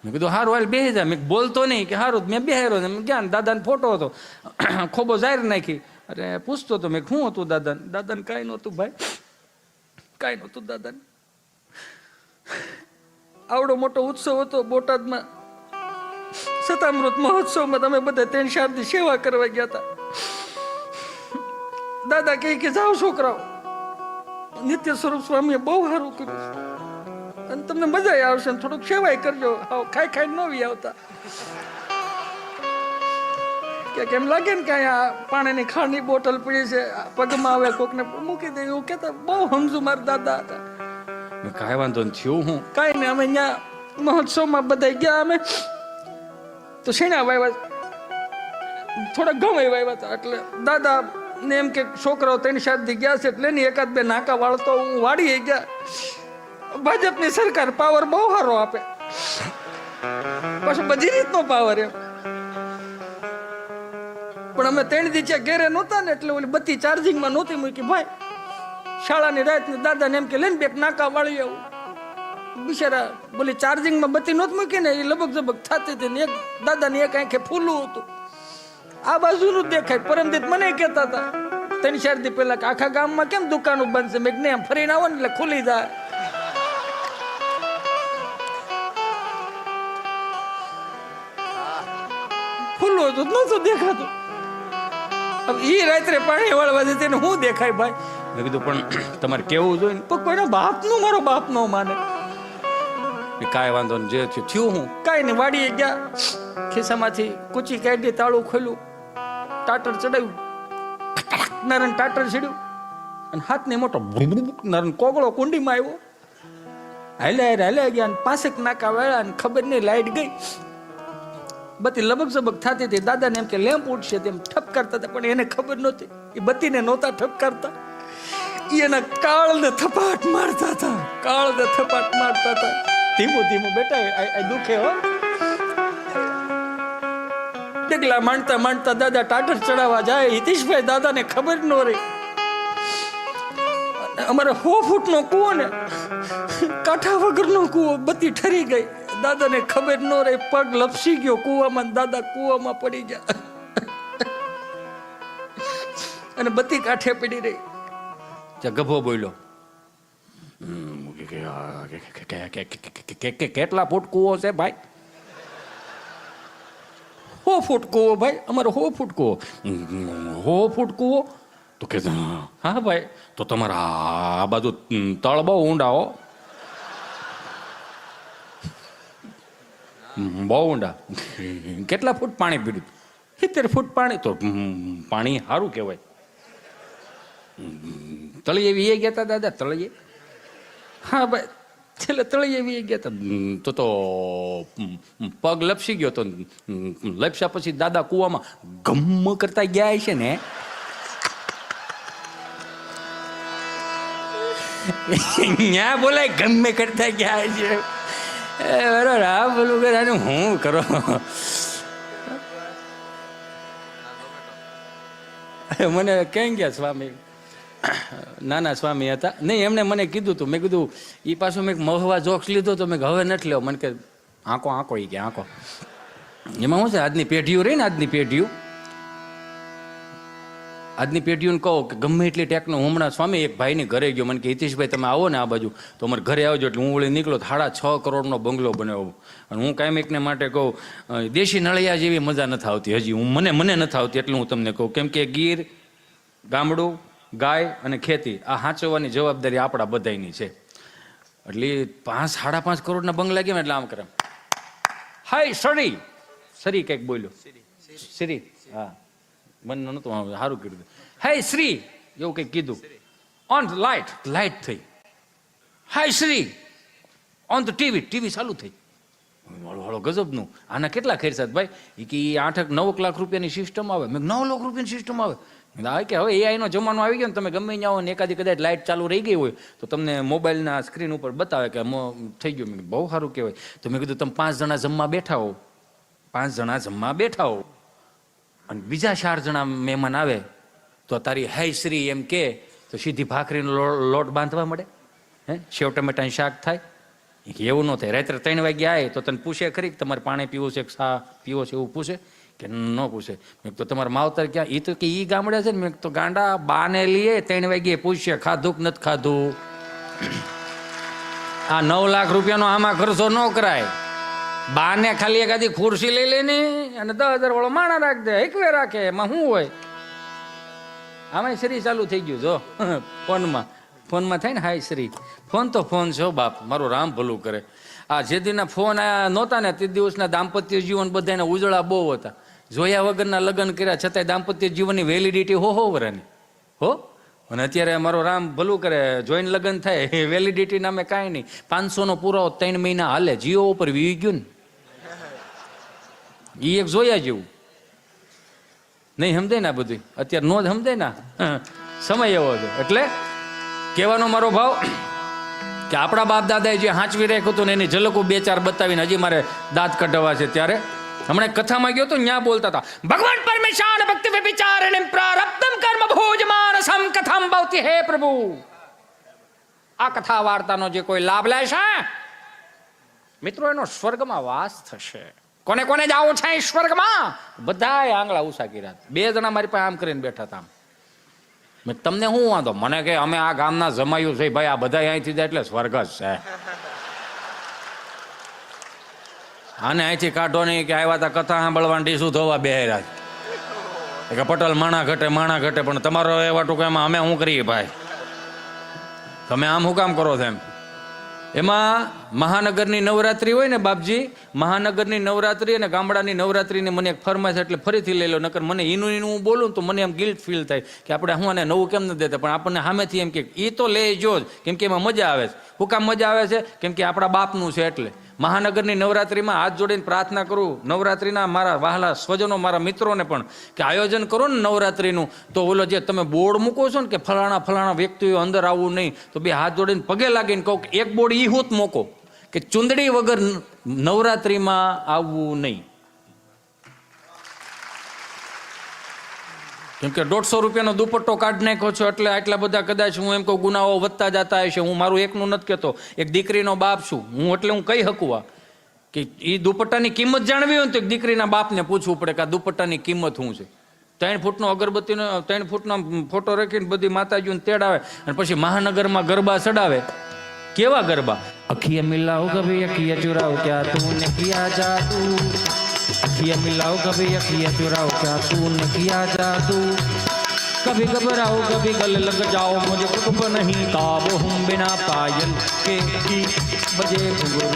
B: મેં કીધું હારું હાલ બેસી જાય. મેં બોલતો નહીં કે હારું. મેં બેહેરો ને ગયા, દાદાને ફોટો હતો, ખોબો જાહેર નાખી. અરે પૂછતો હતો મેં શું હતું દાદાને? દાદાને કાંઈ નહોતું ભાઈ, કાંઈ નહોતું દાદાને. આવડો મોટો ઉત્સવ હતો બોટાદમાં, સતામૃત મહોત્સવમાં તમે બધા 3-4 દી સેવા કરવા ગયા હતા. દાદા કહે કે જાઓ છોકરાઓ, નિત્ય સ્વરૂપ સ્વામીએ બહુ સારું કર્યું અને તમને મજા આવશે, થોડુંક સેવાય કરજો, ખાઈ ખાઈ નવી આવતા. કે કેમ લાગે ને કે અહીંયા પાણીની ખાંડની બોટલ પડી છે, પગમાં આવે કોકને મૂકી દે, એવું કેતા બહુ સમજુ મારા દાદા હતા. કાંઈ વાંધો નથી, થયું હું કાંઈ નહીં. અમે અહીંયા મહોત્સવમાં બધા ગયા, અમે તો શેણા વાવ્યા, થોડા ઘઉં વાવ્યા હતા. એટલે દાદા ને એમ કે છોકરાઓ 3-4 દી ગયા છે એટલે એની 1-2 નાકા વાળતો હું વાડીએ ગયા. ભાજપની સરકાર પાવર બહુ સારો આપે, પાછું બધી રીતનો પાવર એમ. પણ અમે 3 દી ઘેરે નહોતા ને એટલે ઓલી બત્તી ચાર્જિંગમાં નહોતી મૂકી ભાઈ. શાળાની રાતની દાદાને એમ કે લઈને 2 નાકા વાળી આવું. બિચારા બોલી ચાર્જિંગમાં બત્તી નહોતી મૂકી ને, એ લબક ઝબક થતી હતી ને એક દાદાની એક આંખે ફૂલું હતું. આ બાજુનું જ દેખાય. પરમદીત મને કહેતા હતા 3-4 દી પહેલા કે આખા ગામમાં કેમ દુકાનો બંધ છે? મેં એમ ફરીને આવો ને એટલે ખુલી જાય. ફૂલું હતું નહોતું દેખાતું. હવે એ રાત્રે પાણી વાળવા જતી તેને શું દેખાય ભાઈ? મેં કીધું પણ તમારે કેવું જોઈએ ને, પણ કોઈના બાપનું મારો બાપ ન માને. કાંઈ વાંધો નહીં, જે થયું હું કાંઈ નહીં. વાડીએ ગયા, ખિસ્સામાંથી કૂચી કાઢી, તાળું ખોલ્યું, ટાટર ચડાવ્યું, નારણ ટાટર ચડ્યું અને હાથને મોટો નારણ કોગળો કુંડીમાં આવ્યો. હાલ્યા ગયા ને 5 નાકા વાળા ને ખબર નહીં લાઈટ ગઈ. બત્તી લબક ઝબક થતી હતી. દાદાને એમ કે લેમ્પ ઉઠશે તેમ ઠપકારતા હતા, પણ એને ખબર નહોતી એ બત્તીને નહોતા ઠપકારતા, એના કાળને થપાટ મારતા હતા, કાળને થપાટ મારતા હતા. ધીમું ધીમું બેટા આ દુખે હો. ડગલા માંડતા માંડતા દાદા ટાટર ચડાવવા જાય. હિતેશભાઈ દાદાને ખબર ન રહી. અમારે 100 ફૂટનો કૂવો ને, કાંઠા વગરનો કૂવો, બત્તી ઠરી ગઈ. દાદાને ખબર ન રહી, પગ લપસી ગયો કૂવામાં, દાદા કૂવામાં પડી ગયા અને બત્તી કાંઠે પડી રહી. ગભો બોલ્યો, કેટલા ફૂટ કૂવો છે ભાઈ? 100 ફૂટ કૂવો ભાઈ, અમારો 100 ફૂટ કૂવો. 100 ફૂટ કૂવો? તો કે હા ભાઈ, તો તમારા આ બાજુ તળ બહુ ઊંડા હો, બહુ ઊંડા. કેટલા ફૂટ પાણી પીડ્યું? 70 ફૂટ પાણી. તો પાણી સારું કહેવાય. તળિયે વી ગયા હતા દાદા, તળિયે? હા ભાઈ, છેલ્લે તળિયે વી ગયા હતા. તો પગ લપસી ગયો. તો લપસ્યા પછી દાદા કૂવામાં ગમ કરતા ગયા છે ને. ત્યાં બોલાય ગમે કરતા ગયા છે. બરોબર, હા બોલું કે હું કરો. મને ક્યાં ગયા સ્વામી? નાના સ્વામી હતા નહીં, એમને મને કીધું હતું. મેં કીધું એ પાછું મેં મહવા જોક્સ લીધો તો મેં હવે નથી લેવો. મને કે આંકો આંકો એ કે આંકો. એમાં શું છે, આજની પેઢીઓ રહી ને, આજની પેઢીઓને કહો કે ગમે એટલી ટેકનો. હમણાં સ્વામી એક ભાઈની ઘરે ગયો, મને કે હિતેશભાઈ તમે આવો ને આ બાજુ તો અમારે ઘરે આવજો. એટલે હું વળી નીકળો, 6.5 કરોડનો બંગલો બનાવ્યો. અને હું કાંઈ એકને માટે કહું, દેશી નળિયા જેવી મજા નથી આવતી હજી. મને નથી આવતી એટલે હું તમને કહું. કેમ કે ગીર ગામડું ગાય અને ખેતી આ સાચવવાની જવાબદારી આપણા બધાની છે. એટલે 5-5.5 કરોડના બંગલા ગયા એટલે આમ કરે, હાય સરી સરી કંઈક બોલ્યો, શ્રી, હા મને નહોતું સારું કીધું, હાય શ્રી એવું કંઈક કીધું. ઓન લાઇટ, લાઇટ થઈ. Hi Siri on the TV, TV ચાલુ થઈ. હળો ગજબનું, આના કેટલા ખર્ચા ભાઈ? એ કે 8-9 લાખ રૂપિયાની સિસ્ટમ આવે. મેં 9 લાખ રૂપિયાની સિસ્ટમ આવે? કે હવે એઆઈનો જમાનો આવી ગયો ને, તમે ગમે ત્યાં આવો ને એકાદી કદાચ લાઇટ ચાલુ રહી ગઈ હોય તો તમને મોબાઈલના સ્ક્રીન ઉપર બતાવે કે થઈ ગયું. મેં બહુ સારું કહેવાય. તો મેં કીધું તમે 5 જણા જમવા બેઠા હો, 5 જણા જમવા બેઠા હો અને બીજા 4 જણા મહેમાન આવે તો તારી હાય શ્રી એમ કે તો સીધી ભાખરીનો લોટ બાંધવા મળે, હે સેવ ટમેટાનું શાક થાય? એવું ન થાય. રાત્રે 3 વાગ્યા આવે તો તને પૂછે ખરી કે તમારે પાણી પીવું છે કે શા પીવો છે, એવું પૂછે કે ન પૂછે? મેં તો તમારા માવતર ક્યાં? એ તો કે એ ગામડે છે ને. મેં તો ગાંડા બાને લઈએ 3 વાગ્યે પૂછશે ખાધું કે નથી ખાધું. આ 9 લાખ રૂપિયાનો આમાં ખર્ચો ન કરાય. બાને ખાલી એકાદી ખુરશી લઈ લે ને અને 10,000 વાળો માણા રાખ દે, એકવે રાખે, એમાં શું હોય? આમાં શ્રી ચાલુ થઈ ગયું જો ફોનમાં. ફોનમાં થાય ને હાય શ્રી. ફોન તો ફોન છો બાપ, મારું રામ ભલું કરે. આ જે દીના ફોન આયા નહોતા ને તે દિવસના દાંપત્ય જીવન બધાને ઉજળા બહુ હતા. જોયા વગરના લગ્ન કર્યા છતાંય દાંપત્ય જીવનની વેલિડિટી હો વરાની હો. અને અત્યારે મારો રામ ભલું કરે, જોઈને લગ્ન થાય વેલિડિટી નામે કાંઈ નહીં. 500નો પુરાવો 3 મહિના હાલે. જીઓ ઉપર વી ગયું ને એ એક જોયા જેવું નહીં. સમજાય ને બધું અત્યારે નો જ સમજાય ને, સમય એવો છે. એટલે કહેવાનો મારો ભાવ કે આપણા બાપ દાદાએ જે હાંચવી રાખ્યું હતું ને એની ઝલકો 2-4 બતાવીને હજી મારે દાંત કઢાવવા છે. ત્યારે હમણાં કથામાં ગયો તો ત્યાં બોલતા હતા, ભગવાન પરમેશાન ભક્તિ વિચારણે પ્રારબ્ધમ કર્મ ભોજમાનસમ કથામ ભવતિ હે પ્રભુ. આ કથા વાર્તાનો જે કોઈ લાભ લેશે મિત્રો એનો સ્વર્ગમાં વાસ થશે. કોને કોને જાવું છે સ્વર્ગમાં? બધાએ આંગળા ઉષા કર્યા. 2 જણા મારી પાસે આમ કરીને બેઠા હતા. મેં તમને શું વાંધો? મને કે અમે આ ગામના જમાયું છે ભાઈ, આ બધા અહીંથી જાય એટલે સ્વર્ગ જ છે. આને અહીંથી કાઢો નહીં કે આવ્યા તા કથા સાંભળવા ડીશું ધોવા બેહરા કે પટેલ માણા ઘટે પણ તમારો એવા ટૂંકા એમાં અમે શું કરીએ ભાઈ? તમે આમ શું કામ કરો છો એમ? એમાં મહાનગરની નવરાત્રી હોય ને બાપજી, મહાનગરની નવરાત્રી અને ગામડાની નવરાત્રીને મને એક ફરમાઈશ એટલે ફરીથી લઈ લો. નકર મને એનું હું બોલું તો મને એમ ગિલ્ટ ફીલ થાય કે આપણે હું આને નવું કેમ નથી દેતા. પણ આપણને સામેથી એમ કે એ તો લે જો જ, કેમ કે એમાં મજા આવે છે. શું કામ મજા આવે છે? કેમ કે આપણા બાપનું છે. એટલે મહાનગરની નવરાત્રીમાં હાથ જોડીને પ્રાર્થના કરું નવરાત્રીના મારા વહાલા સ્વજનો, મારા મિત્રોને પણ કે આયોજન કરો ને નવરાત્રીનું, તો ઓલો જે તમે બોર્ડ મૂકો છો ને કે ફલાણા વ્યક્તિઓ અંદર આવવું નહીં, તો 2 હાથ જોડીને પગે લાગીને કહું કે એક બોર્ડ ઈ હોત મૂકો કે ચુંદડી વગર નવરાત્રીમાં આવવું નહીં. કેમ કે 150 રૂપિયાનો દુપટ્ટો કાઢી નાખ્યો છો એટલે આટલા બધા કદાચ હું એમ કહું ગુનાઓ વધતા જતા હશે. હું મારું એકનું નથી કહેતો, એક દીકરીનો બાપ છું હું, એટલે હું કહી શકું કે એ દુપટ્ટાની કિંમત જાણવી હોય ને તો એક દીકરીના બાપને પૂછવું પડે કે આ દુપટ્ટાની કિંમત શું છે. 3 ફૂટનો અગરબત્તીનો 3 ફૂટનો ફોટો રાખીને બધી માતાજીઓને તેડાવે અને પછી મહાનગરમાં ગરબા ચડાવે. કેવા ગરબા? અખિયા મિલાવ કભી અખિયા ચુરાવ ક્યા તૂને કિયા જાદુ, अखियाँ मिलाओ कभी अखियाँ चुराओ क्या तूने किया जादू, कभी घबराओ कभी गले लग जाओ मुझे कुछ नहीं काबू हूँ बिना पायल के ही बजे घुंघरू,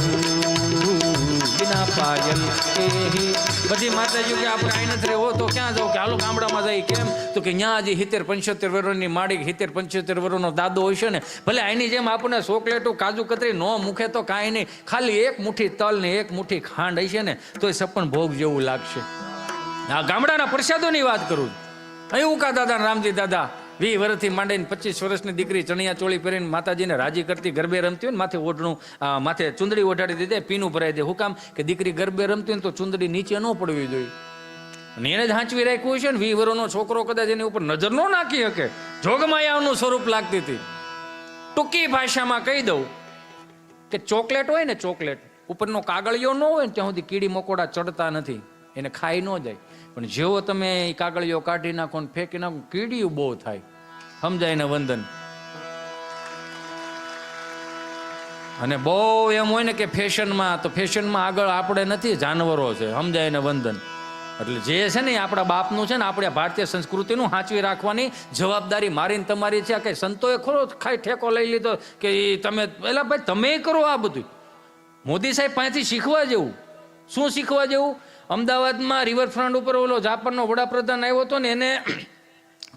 B: बिना पायल के ही. બધી માતાજી કે આપણે આઈ નથી રહેવો તો ક્યાં જાવ? કે હાલો ગામડામાં જાય. કેમ? તો કે ત્યાં હજી 70-75 વર્ષની માડી 70-75 વર્ષનો દાદો હોય છે ને, ભલે આની જેમ આપણને ચોકલેટો કાજુ કતરી ન મૂકે તો કાંઈ નહીં, ખાલી 1 મુઠ્ઠી તલ ને 1 મુઠ્ઠી ખાંડ હશે ને તોય સપન ભોગ જેવું લાગશે. આ ગામડાના પ્રસાદોની વાત કરું. અહીં ઉકા દાદા રામજી દાદા 20 વર્ષથી માંડીને 25 વર્ષની દીકરી ચણિયા ચોળી પહેરીને માતાજીને રાજી કરતી ગરબે રમતી હોય ને, માથે ઓઢણું માથે ચુંદડી ઓઢાડી દે, પીનું ભરાઈ દે. હું કામ? કે દીકરી ગરબે રમતી હોય ને તો ચુંદડી નીચે ન પડવી જોઈએ. અને એને જ હાંચવી રાખ્યું છે ને. 20 વર્ષનો છોકરો કદાચ એની ઉપર નજર ન નાખી શકે. જોગમાયાનું સ્વરૂપ લાગતી હતી. ટૂંકી ભાષામાં કહી દઉં કે ચોકલેટ હોય ને, ચોકલેટ ઉપરનો કાગળિયો ન હોય ને ત્યાં સુધી કીડી મકોડા ચડતા નથી, એને ખાઈ ન જાય. પણ જેવો તમે એ કાગળિયો કાઢી નાખો ને ફેંકી નાખો, કીડીયું બહુ થાય. સમજાય ને વંદન? અને બહુ એમ હોય ને કે ફેશનમાં, તો ફેશનમાં આગળ આપણે નથી, જાનવરો છે. સમજાય ને વંદન? એટલે જે છે ને એ આપણા બાપનું છે ને આપણે ભારતીય સંસ્કૃતિનું સાચવી રાખવાની જવાબદારી મારી ને તમારી છે. કે સંતોએ ખરો ખાઈ ઠેકો લઈ લીધો કે ઈ તમે એલા ભાઈ તમે કરો આ બધું. મોદી સાહેબ પાસેથી શીખવા જેવું. શું શીખવા જેવું? અમદાવાદમાં રિવરફ્રન્ટ ઉપર ઓલો જાપાનનો વડાપ્રધાન આવ્યો હતો ને એને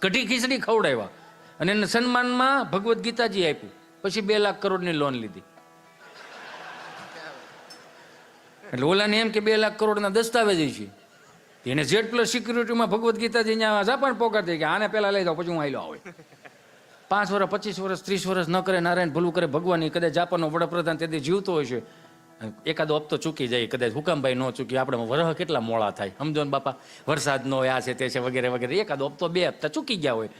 B: કઢી ખીચડી ખવડાવ્યા અને એને સન્માનમાં ભગવદ્ ગીતાજી આપ્યું. પછી 2 લાખ કરોડની લોન લીધી. એટલે ઓલાને એમ કે 2 લાખ કરોડના દસ્તાવેજ છે. એને Z+ સિક્યુરિટીમાં ભગવદ્ ગીતાજી અહીંયા જાપાન પોકારતી કે આને પહેલા લઈ જાઓ પછી હું આવેલો આવે. 5 વર્ષ 25 વર્ષ 30 વર્ષ ન કરે નારાયણ ભલું કરે ભગવાન. કદાચ જાપાનનો વડાપ્રધાન તેથી જીવતો હોય છે, એકાદો હપ્તો ચૂકી જાય, કદાચ હુકમભાઈ ન ચૂકી, આપણે વરહ કેટલા મોડા થાય સમજો ને બાપા, વરસાદ નો આ છે તે છે વગેરે વગેરે, એકાદો હપ્તો 2 હપ્તા ચૂકી ગયા હોય.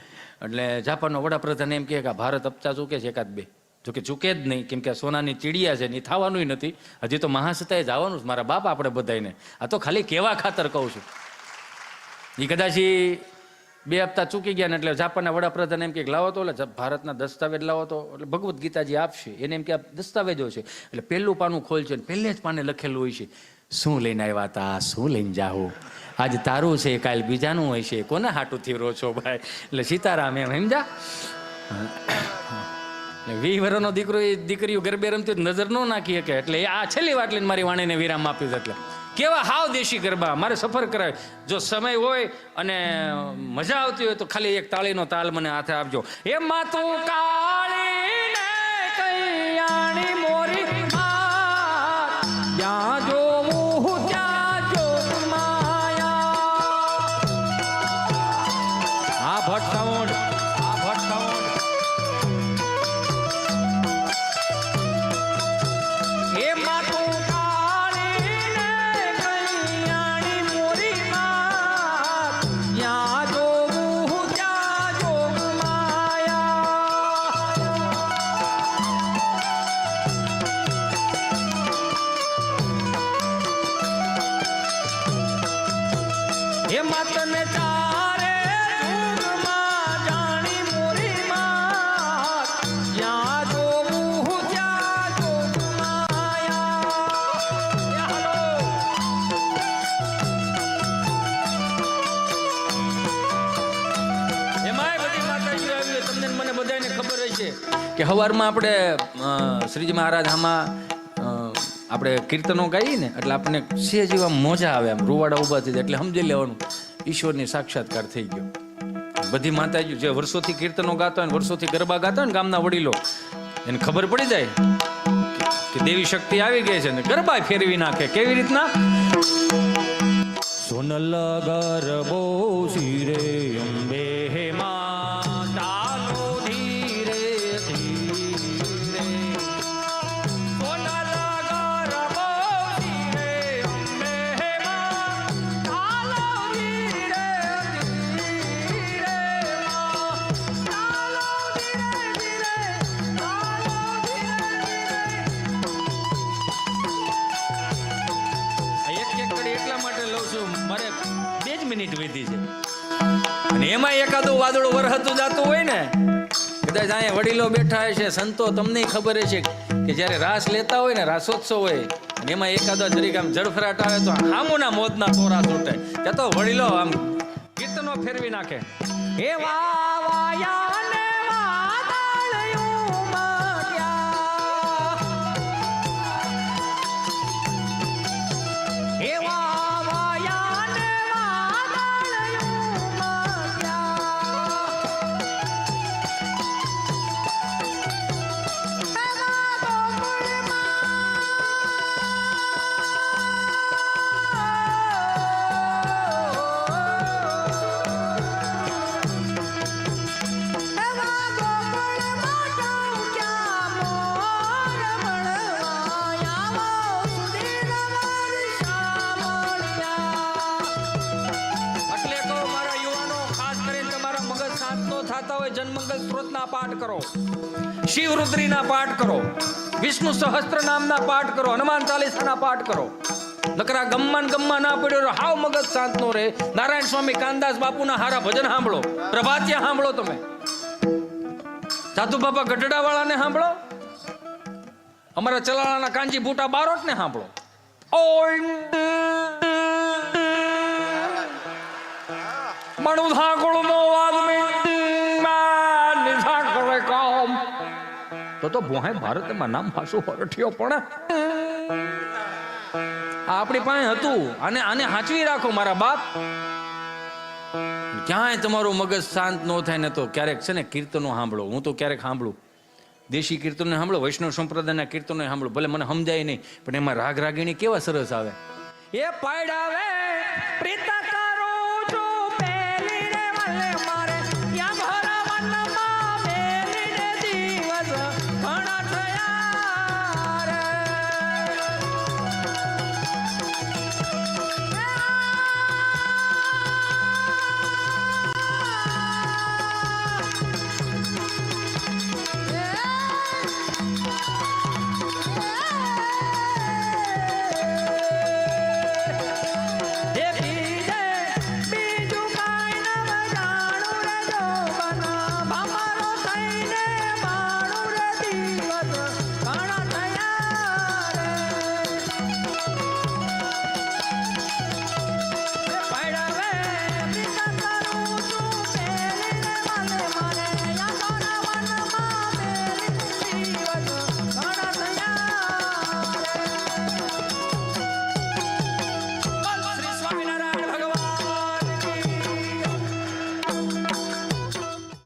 B: એટલે જાપાનનો વડાપ્રધાન એમ કહે કે ભારત હપ્તા ચૂકે છે 1-2, જોકે ચૂકે જ નહીં કેમ કે સોનાની ચીડિયા છે ને થવાનું નથી. હજી તો મહાસત્તાએ જવાનું છે મારા બાપ આપણે બધાને. આ તો ખાલી કેવા ખાતર કહું છું. એ કદાચ 2 હપ્તા ચૂકી ગયા ને એટલે જાપાનના વડાપ્રધાન એમ કે લાવો તો એટલે ભારતના દસ્તાવેજ લાવો તો એટલે ભગવદ્ ગીતાજી આપશે. એને એમ કે આ દસ્તાવેજો છે. એટલે પહેલું પાનું ખોલશે ને પહેલે જ પાને લખેલું હોય છે શું લઈને આવ્યા હતા, શું લઈને જાઓ, આજ તારું છે કાલ બીજાનું હોય છે, કોને હાટું થી રો છો ભાઈ. એટલે સીતારામ એમ સમજા. 20 વર્ષનો દીકરો એ દીકરીઓ ગરબે રમતી નજર ન નાખી શકે. એટલે આ છેલ્લી વાત લઈને મારી વાણીને વિરામ આપ્યું છે. એટલે કેવા હાવ દેશી ગરબા મારે સફર કરાવે. જો સમય હોય અને મજા આવતી હોય તો ખાલી એક તાળીનો તાલ મને હાથે આપજો. એ માતું કાળીને કૈયાણી મોરી જ્યાં જોવું ત્યાં જોગ માયા. આ ભટ્ટ સાઉન્ડ, આ ભટ્ટ સાઉન્ડ. એ માતું કે હવારમાં આપણે શ્રીજી મહારાજ આમાં આપણે કીર્તનો ગાઈએ ને એટલે આપણને સેજ જેવા મોજા આવે, આમ રૂવાડા ઊભા થઈ જાય. એટલે સમજી લેવાનું ઈશ્વરની સાક્ષાત્કાર થઈ ગયો. બધી માતાજી જે વર્ષોથી કીર્તનો ગાતા હોય ને વર્ષોથી ગરબા ગાતા હોય ને ગામના વડીલો, એને ખબર પડી જાય કે દેવી શક્તિ આવી ગઈ છે ને ગરબા ફેરવી નાખે. કેવી રીતના? સોનલ ગરબો શિરે અંબે માં વીતી છે. અને એમાં એકાદો વાદળો વરહતું જાતું હોય ને, કદાચ અહીંયા વડીલો બેઠા હોય છે, સંતો, તમને ખબર છે કે જ્યારે રાસ લેતા હોય ને રાસોત્સવ હોય અને એમાં એકાદો જરીક આમ જળફરાટ આવે તો હામુના મોજના તોરા છૂટે. ત્યાં તો વડીલો આમ કીર્તનો ફેરવી નાખે. એ વાયા ને વાદળિયું માટ્યા, એ જનમંગલ સ્ત્રોતના પાઠ કરો, શિવ રુદ્રીના પાઠ કરો, વિષ્ણુ સહસ્ત્ર નામના પાઠ કરો, હનુમાન ચાલીસાના પાઠ કરો. નકરા ગમ્માન ગમ્મા ના પડ્યો હાવ મગજ શાંત નો રહે. નારાયણ સ્વામી કાનદાસ બાપુના હારા ભજન સાંભળો, પ્રભાતિયા સાંભળો, તમે સાધુ બાબા ગઢડા વાળાને સાંભળો, અમારા ચલાણાના કાંજી બુટા બારોટ ને સાંભળો.
A: પણ થાકડનો આદમી નિશા કરે કામ તો ભોહાય ભારતમાં નામ પાછું હરઠ્યો પણ આ આપણી પાસે હતું અને આને હાચવી રાખો મારા બાપ. ક્યાંય તમારું મગજ શાંત ન થાય ને તો ક્યારેક છે ને કીર્તનો સાંભળો. હું તો ક્યારેક સાંભળું દેશી કીર્તનો સાંભળો, વૈષ્ણવ સંપ્રદાયના કીર્તનો સાંભળો. ભલે મને સમજાય નહીં પણ એમાં રાગ રાગીણી કેવા સરસ આવે. એ પાડ આવે